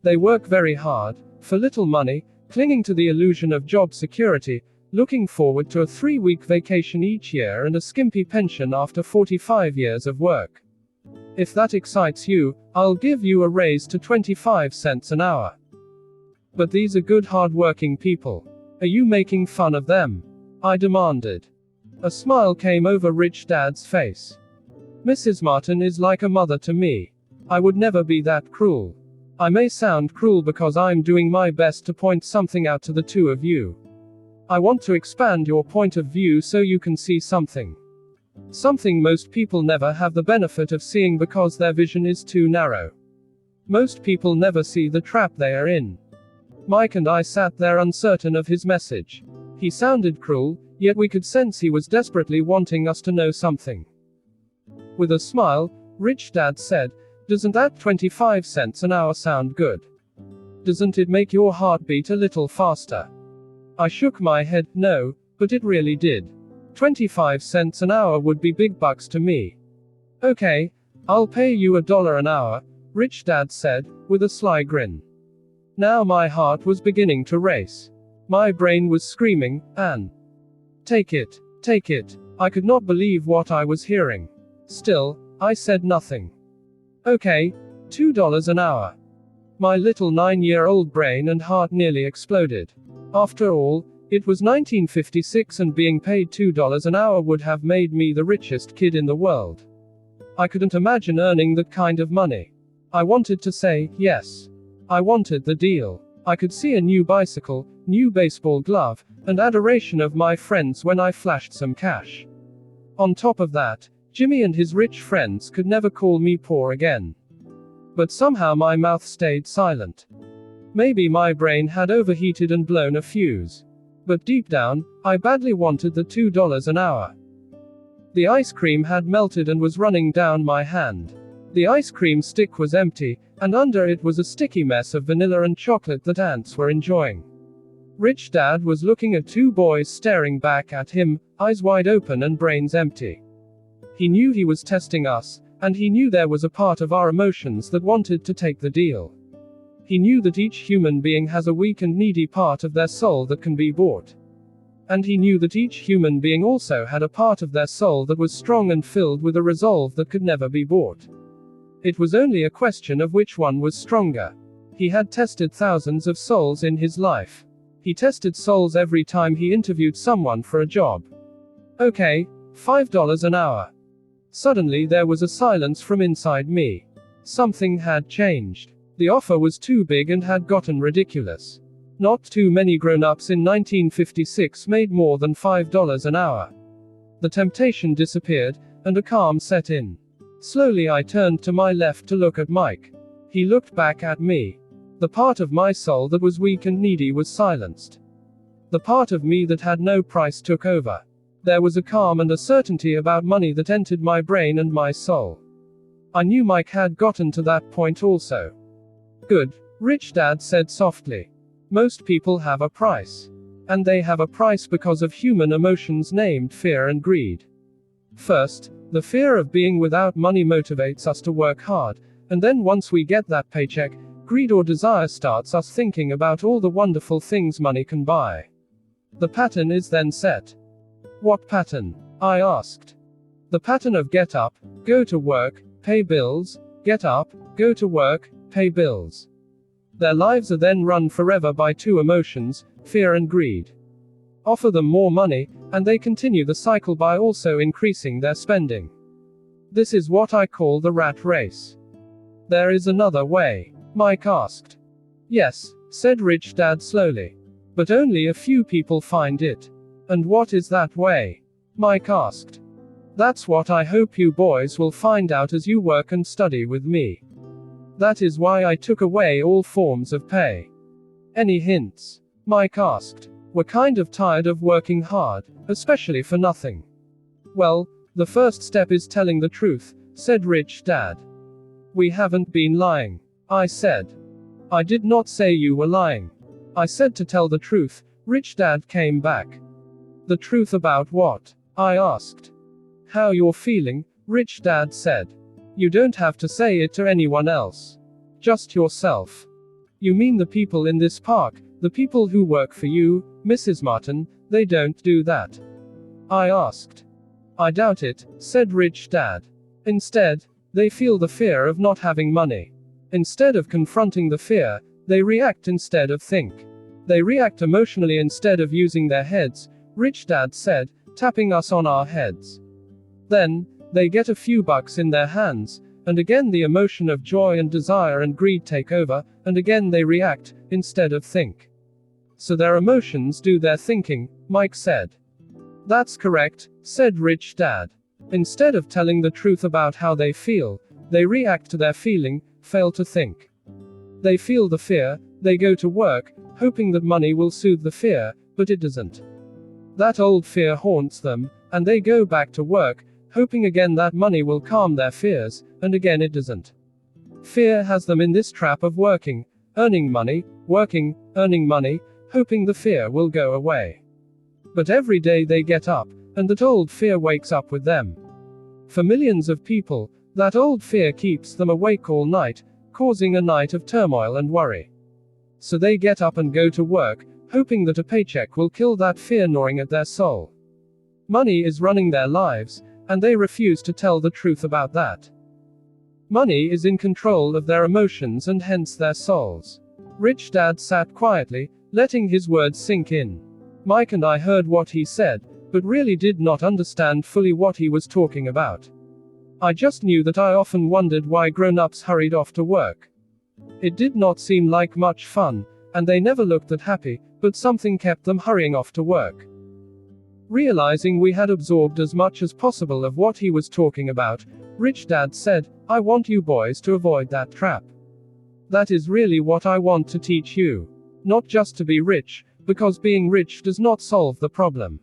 They work very hard, for little money, clinging to the illusion of job security, looking forward to a 3-week vacation each year and a skimpy pension after 45 years of work. If that excites you, I'll give you a raise to 25 cents an hour. But these are good hard-working people. Are you making fun of them? I demanded. A smile came over Rich Dad's face. Mrs. Martin is like a mother to me. I would never be that cruel. I may sound cruel because I'm doing my best to point something out to the two of you. I want to expand your point of view so you can see something. Something most people never have the benefit of seeing because their vision is too narrow. Most people never see the trap they are in. Mike and I sat there uncertain of his message. He sounded cruel, yet we could sense he was desperately wanting us to know something. With a smile, Rich Dad said, "Doesn't that 25 cents an hour sound good? Doesn't it make your heart beat a little faster?" I shook my head, no, but it really did. 25 cents an hour would be big bucks to me. Okay, I'll pay you $1 an hour, Rich Dad said, with a sly grin. Now my heart was beginning to race. My brain was screaming, "Ann, take it, take it." I could not believe what I was hearing. Still, I said nothing. Okay, $2 an hour. My little 9-year-old brain and heart nearly exploded. After all, it was 1956 and being paid $2 an hour would have made me the richest kid in the world. I couldn't imagine earning that kind of money. I wanted to say, yes. I wanted the deal. I could see a new bicycle, new baseball glove, and adoration of my friends when I flashed some cash. On top of that, Jimmy and his rich friends could never call me poor again. But somehow my mouth stayed silent. Maybe my brain had overheated and blown a fuse. But deep down, I badly wanted the $2 an hour. The ice cream had melted and was running down my hand. The ice cream stick was empty, and under it was a sticky mess of vanilla and chocolate that ants were enjoying. Rich Dad was looking at two boys staring back at him, eyes wide open and brains empty. He knew he was testing us, and he knew there was a part of our emotions that wanted to take the deal. He knew that each human being has a weak and needy part of their soul that can be bought. And he knew that each human being also had a part of their soul that was strong and filled with a resolve that could never be bought. It was only a question of which one was stronger. He had tested thousands of souls in his life. He tested souls every time he interviewed someone for a job. Okay, $5 an hour. Suddenly there was a silence from inside me. Something had changed. The offer was too big and had gotten ridiculous. Not too many grown-ups in 1956 made more than $5 an hour. The temptation disappeared, and a calm set in. Slowly I turned to my left to look at Mike. He looked back at me. The part of my soul that was weak and needy was silenced. The part of me that had no price took over. There was a calm and a certainty about money that entered my brain and my soul. I knew Mike had gotten to that point also. Good, Rich Dad said softly. Most people have a price. And they have a price because of human emotions named fear and greed. First, the fear of being without money motivates us to work hard, and then once we get that paycheck, greed or desire starts us thinking about all the wonderful things money can buy. The pattern is then set. What pattern? I asked. The pattern of get up, go to work, pay bills, get up, go to work, pay bills. Their lives are then run forever by two emotions, fear and greed. Offer them more money, and they continue the cycle by also increasing their spending. This is what I call the rat race. There is another way? Mike asked. Yes, said Rich Dad slowly. But only a few people find it. And what is that way? Mike asked. That's what I hope you boys will find out as you work and study with me. That is why I took away all forms of pay. Any hints? Mike asked. We're kind of tired of working hard, especially for nothing. Well, the first step is telling the truth, said Rich Dad. We haven't been lying, I said. I did not say you were lying. I said to tell the truth. Rich Dad came back. The truth about what? I asked. How you're feeling, Rich Dad said. You don't have to say it to anyone else. Just yourself. You mean the people in this park, the people who work for you, Mrs. Martin, they don't do that? I asked. I doubt it, said Rich Dad. Instead, they feel the fear of not having money. Instead of confronting the fear, they react instead of think. They react emotionally instead of using their heads, Rich Dad said, tapping us on our heads. Then, they get a few bucks in their hands, and again the emotion of joy and desire and greed take over, and again they react, instead of think. So their emotions do their thinking, Mike said. That's correct, said Rich Dad. Instead of telling the truth about how they feel, they react to their feeling, fail to think. They feel the fear, they go to work, hoping that money will soothe the fear, but it doesn't. That old fear haunts them, and they go back to work, hoping again that money will calm their fears, and again it doesn't. Fear has them in this trap of working, earning money, working, earning money, hoping the fear will go away. But every day they get up, and that old fear wakes up with them. For millions of people, that old fear keeps them awake all night, causing a night of turmoil and worry. So they get up and go to work, hoping that a paycheck will kill that fear gnawing at their soul. Money is running their lives, and they refuse to tell the truth about that. Money is in control of their emotions and hence their souls. Rich Dad sat quietly, letting his words sink in. Mike and I heard what he said, but really did not understand fully what he was talking about. I just knew that I often wondered why grown-ups hurried off to work. It did not seem like much fun, and they never looked that happy, but something kept them hurrying off to work. Realizing we had absorbed as much as possible of what he was talking about, Rich Dad said, I want you boys to avoid that trap. That is really what I want to teach you. Not just to be rich, because being rich does not solve the problem.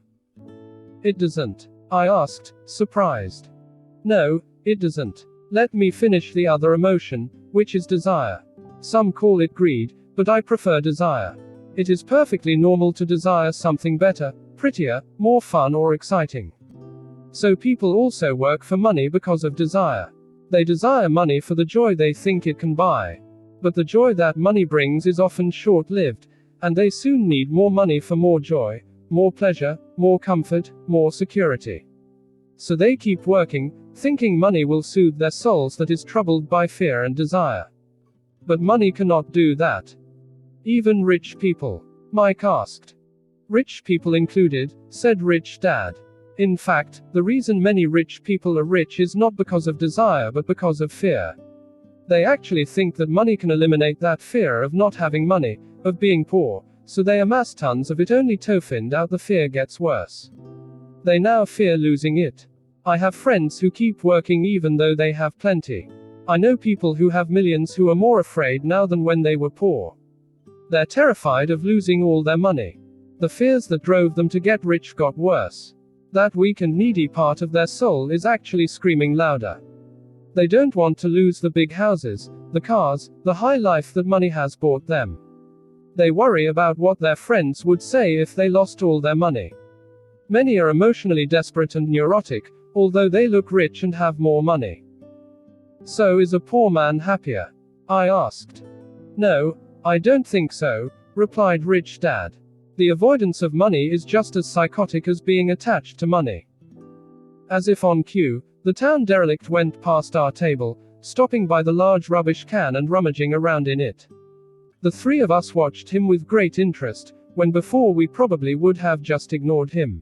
It doesn't? I asked, surprised. No, it doesn't. Let me finish the other emotion, which is desire. Some call it greed, but I prefer desire. It is perfectly normal to desire something better, prettier, more fun or exciting. So people also work for money because of desire. They desire money for the joy they think it can buy. But the joy that money brings is often short-lived, and they soon need more money for more joy, more pleasure, more comfort, more security. So they keep working, thinking money will soothe their souls that is troubled by fear and desire. But money cannot do that. Even rich people? Mike asked. Rich people included, said Rich Dad. In fact, the reason many rich people are rich is not because of desire but because of fear. They actually think that money can eliminate that fear of not having money, of being poor, so they amass tons of it only to find out the fear gets worse. They now fear losing it. I have friends who keep working even though they have plenty. I know people who have millions who are more afraid now than when they were poor. They're terrified of losing all their money. The fears that drove them to get rich got worse. That weak and needy part of their soul is actually screaming louder. They don't want to lose the big houses, the cars, the high life that money has bought them. They worry about what their friends would say if they lost all their money. Many are emotionally desperate and neurotic, although they look rich and have more money. So is a poor man happier? I asked. No, I don't think so, replied Rich Dad. The avoidance of money is just as psychotic as being attached to money. As if on cue, the town derelict went past our table, stopping by the large rubbish can and rummaging around in it. The three of us watched him with great interest, when before we probably would have just ignored him.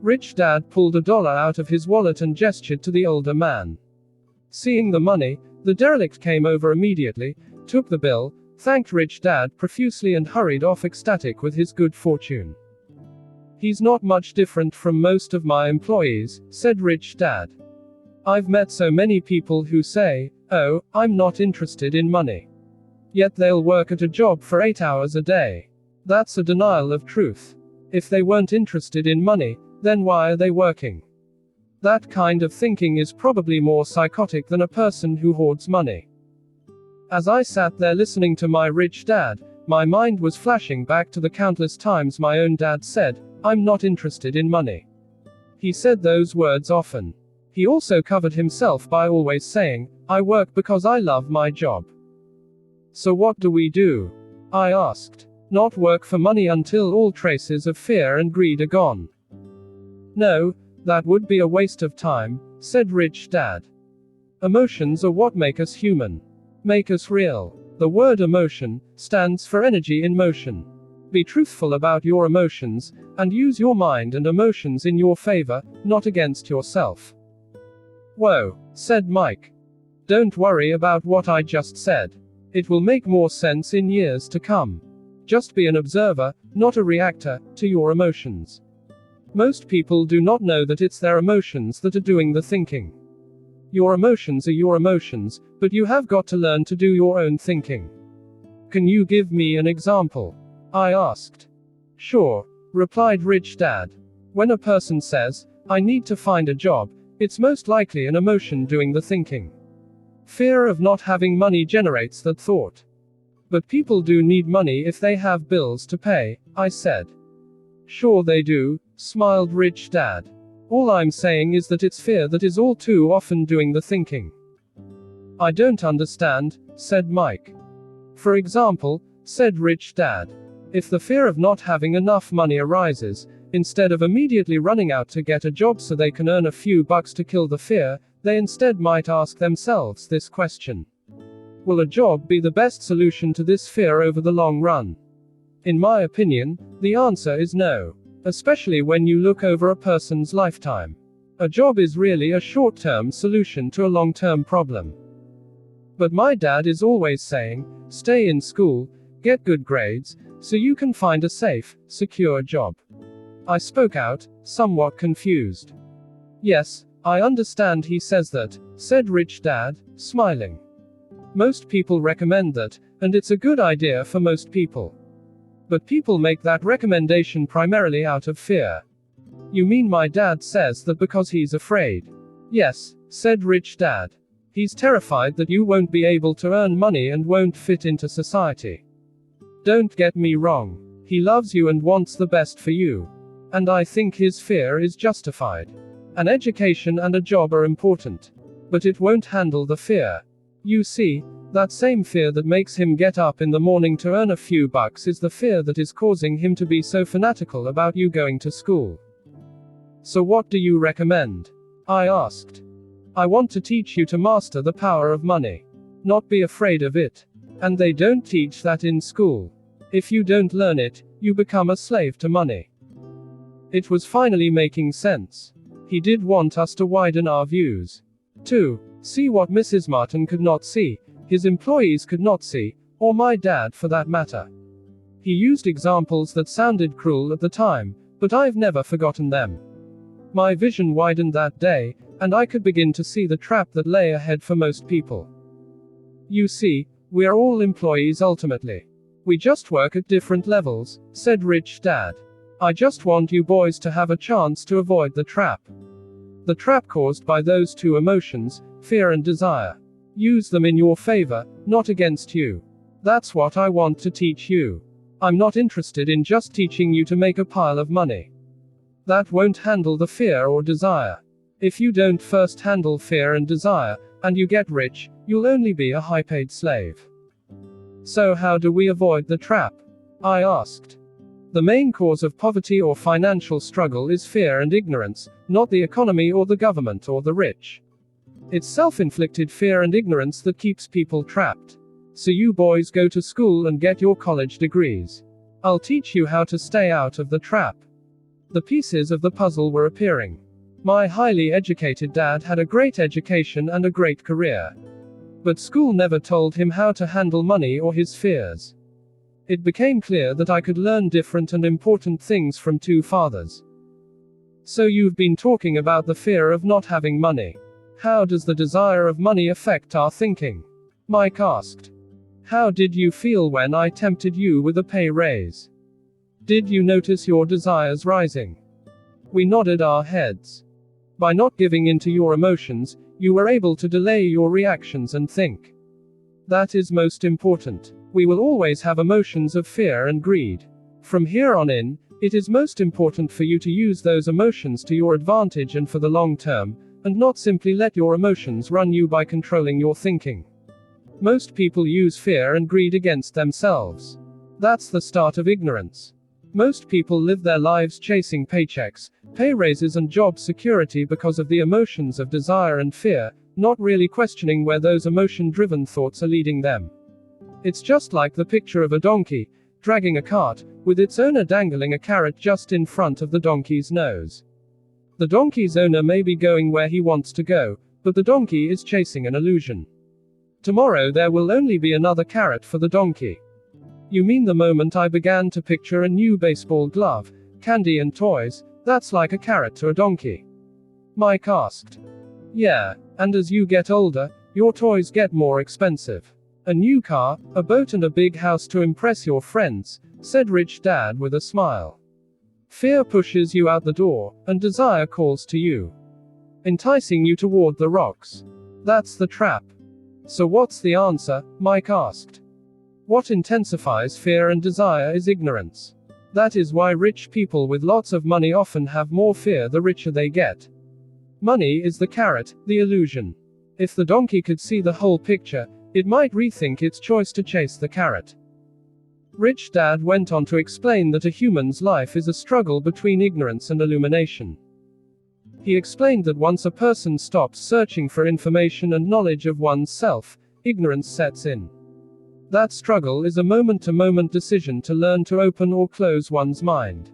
Rich Dad pulled $1 out of his wallet and gestured to the older man. Seeing the money, the derelict came over immediately, took the bill, thanked Rich Dad profusely and hurried off ecstatic with his good fortune. He's not much different from most of my employees, said Rich Dad. I've met so many people who say, Oh, I'm not interested in money. Yet they'll work at a job for 8 hours a day. That's a denial of truth. If they weren't interested in money, then why are they working? That kind of thinking is probably more psychotic than a person who hoards money. As I sat there listening to my rich dad, my mind was flashing back to the countless times my own dad said, "I'm not interested in money." He said those words often. He also covered himself by always saying, "I work because I love my job." So what do we do? I asked. Not work for money until all traces of fear and greed are gone. No, that would be a waste of time, said Rich Dad. Emotions are what make us human. Make us real. The word emotion stands for energy in motion. Be truthful about your emotions, and use your mind and emotions in your favor, not against yourself. Whoa, said Mike. Don't worry about what I just said. It will make more sense in years to come. Just be an observer, not a reactor, to your emotions. Most people do not know that it's their emotions that are doing the thinking. Your emotions are your emotions, but you have got to learn to do your own thinking. Can you give me an example? I asked. Sure, replied Rich Dad. When a person says, "I need to find a job," it's most likely an emotion doing the thinking. Fear of not having money generates that thought. But people do need money if they have bills to pay, I said. Sure they do, smiled Rich Dad. All I'm saying is that it's fear that is all too often doing the thinking. I don't understand, said Mike. For example, said Rich Dad, if the fear of not having enough money arises, instead of immediately running out to get a job so they can earn a few bucks to kill the fear, they instead might ask themselves this question. Will a job be the best solution to this fear over the long run? In my opinion, the answer is no. Especially when you look over a person's lifetime. A job is really a short-term solution to a long-term problem. But my dad is always saying, stay in school, get good grades, so you can find a safe, secure job. I spoke out, somewhat confused. Yes, I understand he says that, said Rich Dad, smiling. Most people recommend that, and it's a good idea for most people. But people make that recommendation primarily out of fear. You mean my dad says that because he's afraid? Yes, said Rich Dad. He's terrified that you won't be able to earn money and won't fit into society. Don't get me wrong. He loves you and wants the best for you. And I think his fear is justified. An education and a job are important. But it won't handle the fear. You see, that same fear that makes him get up in the morning to earn a few bucks is the fear that is causing him to be so fanatical about you going to school. So what do you recommend? I asked. I want to teach you to master the power of money. Not be afraid of it. And they don't teach that in school. If you don't learn it, you become a slave to money. It was finally making sense. He did want us to widen our views. To see what Mrs. Martin could not see, his employees could not see, or my dad for that matter. He used examples that sounded cruel at the time, but I've never forgotten them. My vision widened that day, and I could begin to see the trap that lay ahead for most people. You see, we are all employees ultimately. We just work at different levels, said Rich Dad. I just want you boys to have a chance to avoid the trap. The trap caused by those two emotions, fear and desire. Use them in your favor, not against you. That's what I want to teach you. I'm not interested in just teaching you to make a pile of money. That won't handle the fear or desire. If you don't first handle fear and desire, and you get rich, you'll only be a high-paid slave. So how do we avoid the trap? I asked. The main cause of poverty or financial struggle is fear and ignorance, not the economy or the government or the rich. It's self-inflicted fear and ignorance that keeps people trapped. So you boys go to school and get your college degrees. I'll teach you how to stay out of the trap. The pieces of the puzzle were appearing. My highly educated dad had a great education and a great career. But school never told him how to handle money or his fears. It became clear that I could learn different and important things from two fathers. So you've been talking about the fear of not having money. How does the desire of money affect our thinking? Mike asked. How did you feel when I tempted you with a pay raise? Did you notice your desires rising? We nodded our heads. By not giving in to your emotions, you were able to delay your reactions and think. That is most important. We will always have emotions of fear and greed. From here on in, it is most important for you to use those emotions to your advantage and for the long term, and not simply let your emotions run you by controlling your thinking. Most people use fear and greed against themselves. That's the start of ignorance. Most people live their lives chasing paychecks, pay raises and job security because of the emotions of desire and fear, not really questioning where those emotion-driven thoughts are leading them. It's just like the picture of a donkey, dragging a cart, with its owner dangling a carrot just in front of the donkey's nose. The donkey's owner may be going where he wants to go, but the donkey is chasing an illusion. Tomorrow there will only be another carrot for the donkey. You mean the moment I began to picture a new baseball glove, candy and toys, that's like a carrot to a donkey? Mike asked. Yeah, and as you get older, your toys get more expensive. A new car, a boat and a big house to impress your friends, said Rich Dad with a smile. Fear pushes you out the door, and desire calls to you, enticing you toward the rocks. That's the trap. So what's the answer? Mike asked. What intensifies fear and desire is ignorance. That is why rich people with lots of money often have more fear the richer they get. Money is the carrot, the illusion. If the donkey could see the whole picture, it might rethink its choice to chase the carrot. Rich Dad went on to explain that a human's life is a struggle between ignorance and illumination. He explained that once a person stops searching for information and knowledge of one's self, ignorance sets in. That struggle is a moment-to-moment decision to learn to open or close one's mind.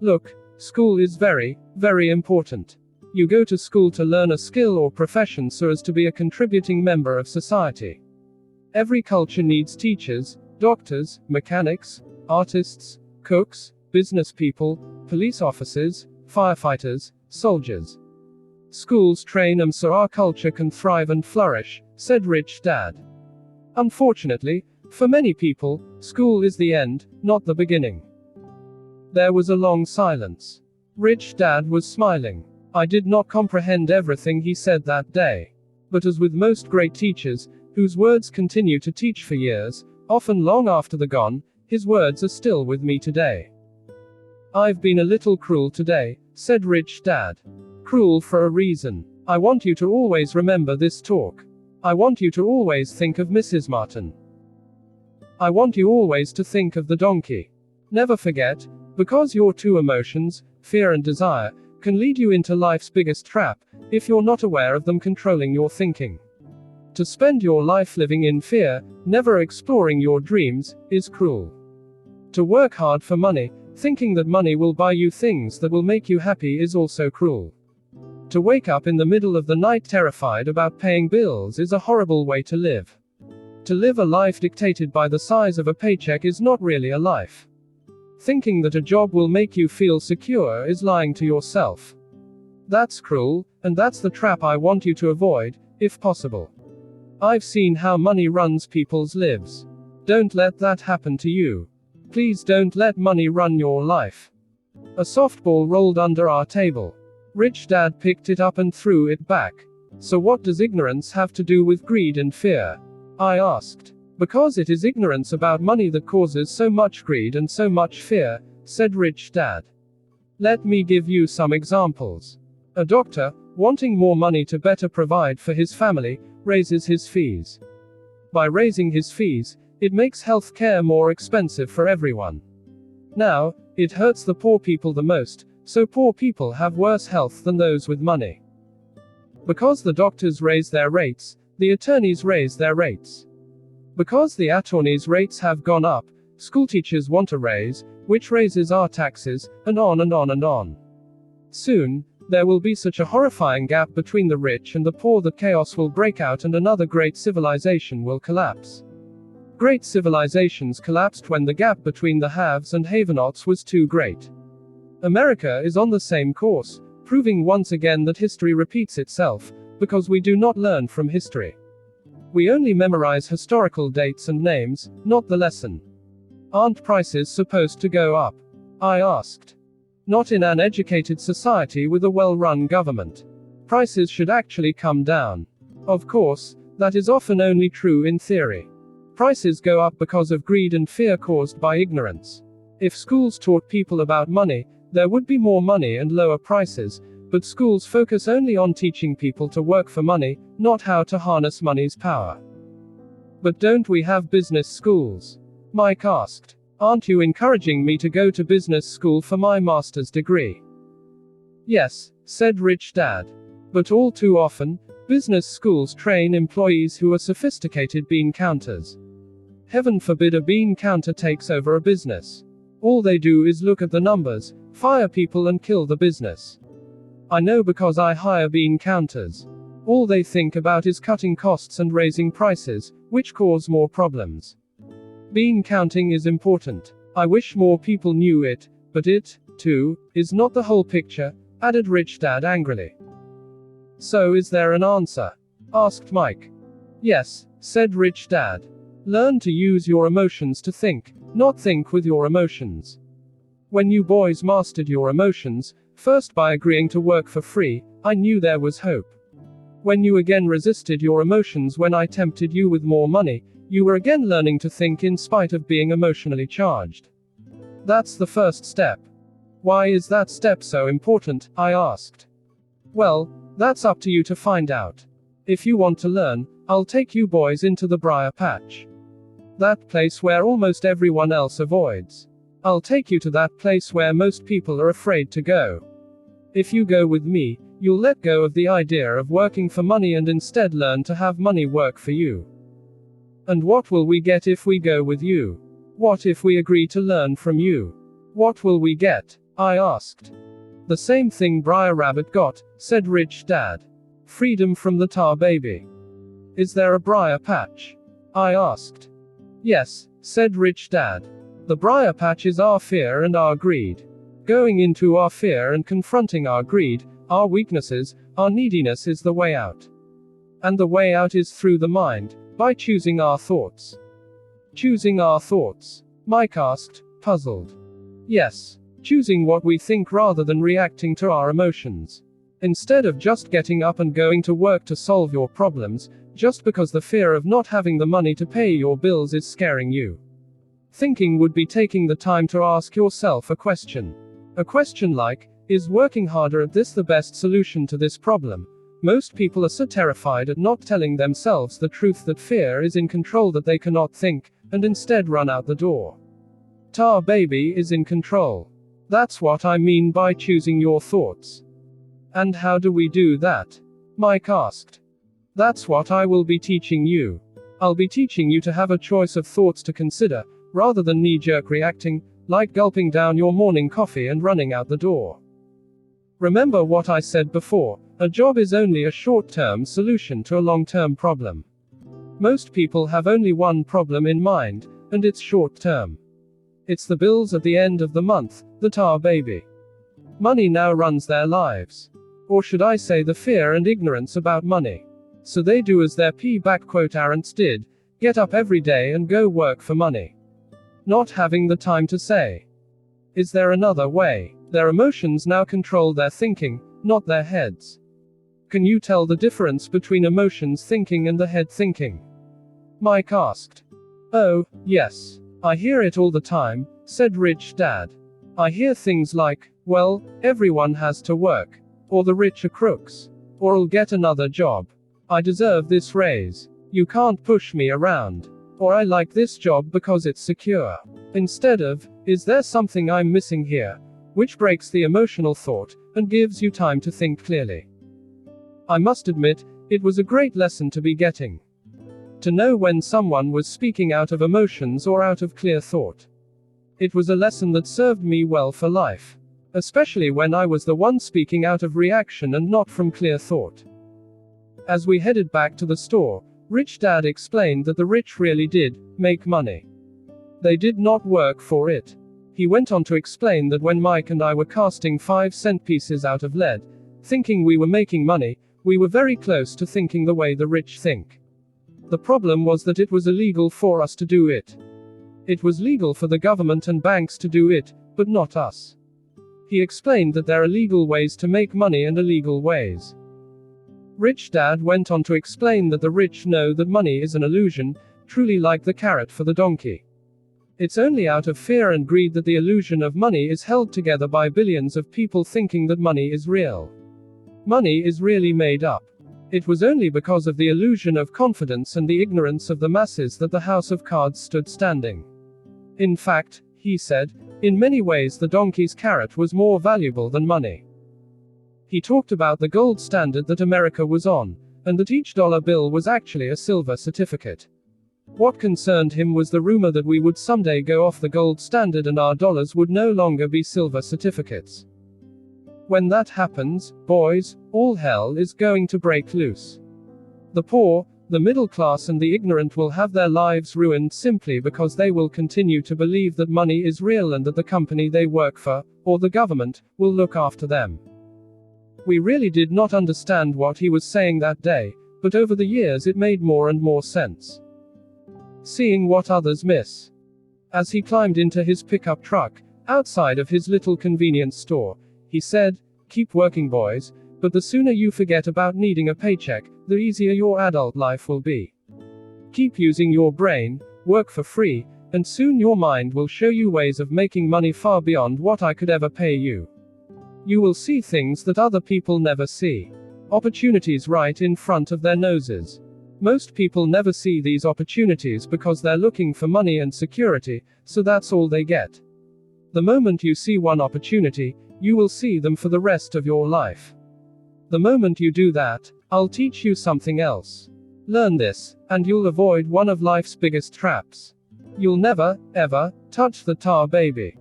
Look, school is very, very important. You go to school to learn a skill or profession so as to be a contributing member of society. Every culture needs teachers, doctors, mechanics, artists, cooks, business people, police officers, firefighters, soldiers. Schools train them so our culture can thrive and flourish, said Rich Dad. Unfortunately, for many people, school is the end, not the beginning. There was a long silence. Rich Dad was smiling. I did not comprehend everything he said that day. But as with most great teachers, whose words continue to teach for years, often long after they're gone, his words are still with me today. I've been a little cruel today, said Rich Dad. Cruel for a reason. I want you to always remember this talk. I want you to always think of Mrs. Martin. I want you always to think of the donkey. Never forget, because your two emotions, fear and desire, can lead you into life's biggest trap, if you're not aware of them controlling your thinking. To spend your life living in fear, never exploring your dreams, is cruel. To work hard for money, thinking that money will buy you things that will make you happy, is also cruel. To wake up in the middle of the night terrified about paying bills is a horrible way to live. To live a life dictated by the size of a paycheck is not really a life. Thinking that a job will make you feel secure is lying to yourself. That's cruel, and that's the trap I want you to avoid, if possible. I've seen how money runs people's lives. Don't let that happen to you. Please don't let money run your life. A softball rolled under our table. Rich Dad picked it up and threw it back. So what does ignorance have to do with greed and fear? I asked. Because it is ignorance about money that causes so much greed and so much fear, said Rich Dad. Let me give you some examples. A doctor, wanting more money to better provide for his family, raises his fees. By raising his fees, it makes health care more expensive for everyone. Now, it hurts the poor people the most, so poor people have worse health than those with money. Because the doctors raise their rates, the attorneys raise their rates. Because the attorneys' rates have gone up, schoolteachers want a raise, which raises our taxes, and on and on and on. Soon, there will be such a horrifying gap between the rich and the poor that chaos will break out and another great civilization will collapse. Great civilizations collapsed when the gap between the haves and have-nots was too great. America is on the same course, proving once again that history repeats itself, because we do not learn from history. We only memorize historical dates and names, not the lesson. Aren't prices supposed to go up? I asked. Not in an educated society with a well-run government. Prices should actually come down. Of course, that is often only true in theory. Prices go up because of greed and fear caused by ignorance. If schools taught people about money, there would be more money and lower prices, but schools focus only on teaching people to work for money, not how to harness money's power. But don't we have business schools? Mike asked. Aren't you encouraging me to go to business school for my master's degree? Yes, said Rich Dad. But all too often, business schools train employees who are sophisticated bean counters. Heaven forbid a bean counter takes over a business. All they do is look at the numbers, fire people and kill the business. I know because I hire bean counters. All they think about is cutting costs and raising prices, which cause more problems. Bean counting is important. I wish more people knew it, but it, too, is not the whole picture, added Rich Dad angrily. So is there an answer? Asked Mike. Yes, said Rich Dad. Learn to use your emotions to think, not think with your emotions. When you boys mastered your emotions, first by agreeing to work for free, I knew there was hope. When you again resisted your emotions when I tempted you with more money, you were again learning to think in spite of being emotionally charged. That's the first step. Why is that step so important? I asked. Well, that's up to you to find out. If you want to learn, I'll take you boys into the briar patch. That place where almost everyone else avoids. I'll take you to that place where most people are afraid to go. If you go with me, you'll let go of the idea of working for money and instead learn to have money work for you. And what will we get if we go with you? What if we agree to learn from you? What will we get? I asked. The same thing Briar Rabbit got, said Rich Dad. Freedom from the tar baby. Is there a briar patch? I asked. Yes, said Rich Dad. The briar patch is our fear and our greed. Going into our fear and confronting our greed, our weaknesses, our neediness is the way out. And the way out is through the mind, by choosing our thoughts. Choosing our thoughts? Mike asked, puzzled. Yes. Choosing what we think rather than reacting to our emotions. Instead of just getting up and going to work to solve your problems, just because the fear of not having the money to pay your bills is scaring you. Thinking would be taking the time to ask yourself a question. A question like, is working harder at this the best solution to this problem? Most people are so terrified at not telling themselves the truth that fear is in control that they cannot think, and instead run out the door. Tar baby is in control. That's what I mean by choosing your thoughts. And how do we do that? Mike asked. That's what I will be teaching you. I'll be teaching you to have a choice of thoughts to consider, rather than knee-jerk reacting, like gulping down your morning coffee and running out the door. Remember what I said before, a job is only a short-term solution to a long-term problem. Most people have only one problem in mind, and it's short-term. It's the bills at the end of the month, the tar baby. Money now runs their lives. Or should I say the fear and ignorance about money. So they do as their parents did, get up every day and go work for money. Not having the time to say, is there another way? Their emotions now control their thinking, not their heads. Can you tell the difference between emotions thinking and the head thinking? Mike asked. Oh, yes. I hear it all the time, said Rich Dad. I hear things like, well, everyone has to work. Or the rich are crooks. Or I'll get another job. I deserve this raise. You can't push me around. Or I like this job because it's secure. Instead of, is there something I'm missing here? Which breaks the emotional thought, and gives you time to think clearly. I must admit, it was a great lesson to be getting. To know when someone was speaking out of emotions or out of clear thought. It was a lesson that served me well for life. Especially when I was the one speaking out of reaction and not from clear thought. As we headed back to the store, Rich Dad explained that the rich really did make money. They did not work for it. He went on to explain that when Mike and I were casting 5-cent pieces out of lead, thinking we were making money, We were very close to thinking the way the rich think. The problem was that it was illegal for us to do it. It was legal for the government and banks to do it, but not us. He explained that there are legal ways to make money and illegal ways. Rich Dad went on to explain that the rich know that money is an illusion, truly like the carrot for the donkey. It's only out of fear and greed that the illusion of money is held together by billions of people thinking that money is real. Money is really made up. It was only because of the illusion of confidence and the ignorance of the masses that the house of cards stood standing. In fact, he said, in many ways the donkey's carrot was more valuable than money. He talked about the gold standard that America was on, and that each dollar bill was actually a silver certificate. What concerned him was the rumor that we would someday go off the gold standard and our dollars would no longer be silver certificates. When that happens, boys, all hell is going to break loose. The poor, the middle class and the ignorant will have their lives ruined simply because they will continue to believe that money is real and that the company they work for, or the government, will look after them. We really did not understand what he was saying that day, but over the years it made more and more sense. Seeing what others miss. As he climbed into his pickup truck, outside of his little convenience store, he said, "Keep working, boys, but the sooner you forget about needing a paycheck, the easier your adult life will be. Keep using your brain, work for free, and soon your mind will show you ways of making money far beyond what I could ever pay you. You will see things that other people never see. Opportunities right in front of their noses. Most people never see these opportunities because they're looking for money and security, so that's all they get. The moment you see one opportunity, you will see them for the rest of your life. The moment you do that, I'll teach you something else. Learn this, and you'll avoid one of life's biggest traps. You'll never, ever, touch the tar baby."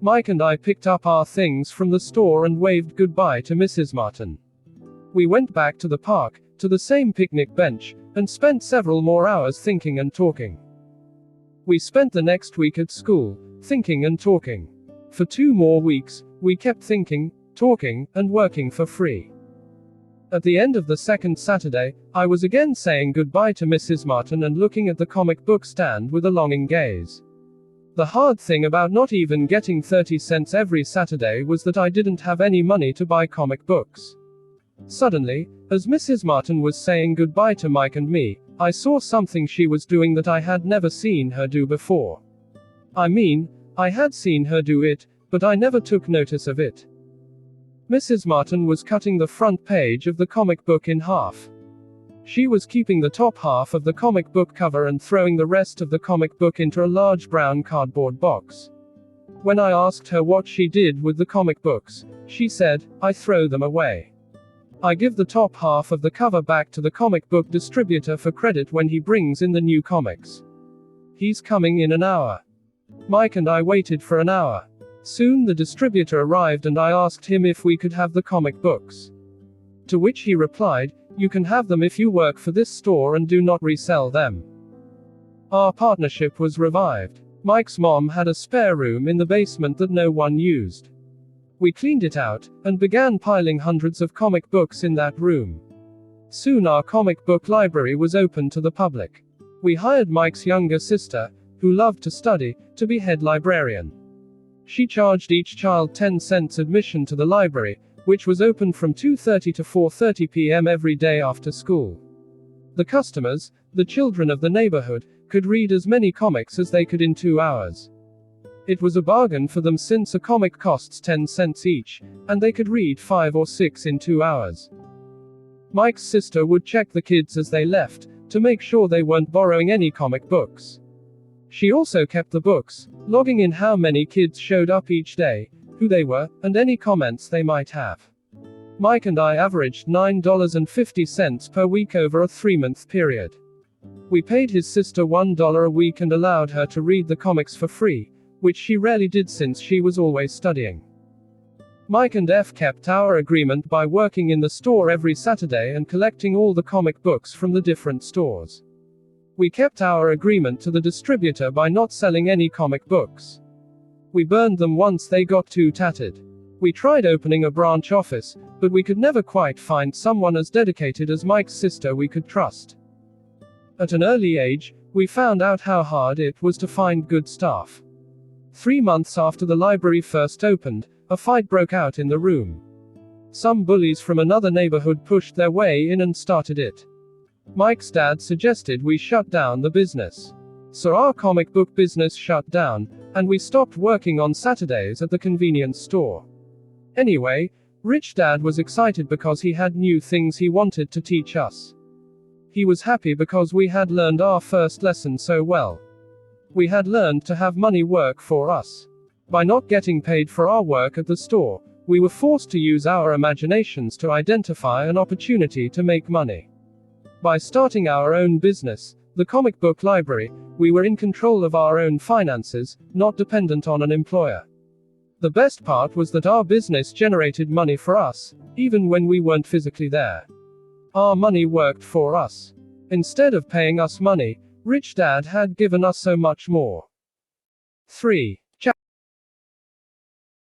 Mike and I picked up our things from the store and waved goodbye to Mrs. Martin. We went back to the park, to the same picnic bench, and spent several more hours thinking and talking. We spent the next week at school, thinking and talking. For 2 more weeks, we kept thinking, talking, and working for free. At the end of the second Saturday, I was again saying goodbye to Mrs. Martin and looking at the comic book stand with a longing gaze. The hard thing about not even getting 30 cents every Saturday was that I didn't have any money to buy comic books. Suddenly, as Mrs. Martin was saying goodbye to Mike and me, I saw something she was doing that I had never seen her do before. I mean, I had seen her do it, but I never took notice of it. Mrs. Martin was cutting the front page of the comic book in half. She was keeping the top half of the comic book cover and throwing the rest of the comic book into a large brown cardboard box. When I asked her what she did with the comic books, she said, "I throw them away. I give the top half of the cover back to the comic book distributor for credit when he brings in the new comics. He's coming in an hour." Mike and I waited for an hour. Soon the distributor arrived and I asked him if we could have the comic books. To which he replied, "You can have them if you work for this store and do not resell them." Our partnership was revived. Mike's mom had a spare room in the basement that no one used. We cleaned it out, and began piling hundreds of comic books in that room. Soon our comic book library was open to the public. We hired Mike's younger sister, who loved to study, to be head librarian. She charged each child 10 cents admission to the library, which was open from 2:30 to 4:30 p.m. every day after school. The customers, the children of the neighborhood, could read as many comics as they could in 2 hours. It was a bargain for them since a comic costs 10 cents each, and they could read 5 or 6 in 2 hours. Mike's sister would check the kids as they left, to make sure they weren't borrowing any comic books. She also kept the books, logging in how many kids showed up each day, who they were, and any comments they might have. Mike and I averaged $9.50 per week over a 3-month period. We paid his sister $1 a week and allowed her to read the comics for free, which she rarely did since she was always studying. Mike and F kept our agreement by working in the store every Saturday and collecting all the comic books from the different stores. We kept our agreement to the distributor by not selling any comic books. We burned them once they got too tattered. We tried opening a branch office, but we could never quite find someone as dedicated as Mike's sister we could trust. At an early age, we found out how hard it was to find good staff. 3 months after the library first opened, a fight broke out in the room. Some bullies from another neighborhood pushed their way in and started it. Mike's dad suggested we shut down the business. So our comic book business shut down, and we stopped working on Saturdays at the convenience store. Anyway, Rich Dad was excited because he had new things he wanted to teach us. He was happy because we had learned our first lesson so well. We had learned to have money work for us. By not getting paid for our work at the store, we were forced to use our imaginations to identify an opportunity to make money. By starting our own business, the comic book library, we were in control of our own finances, not dependent on an employer. The best part was that our business generated money for us, even when we weren't physically there. Our money worked for us. Instead of paying us money, Rich Dad had given us so much more. 3.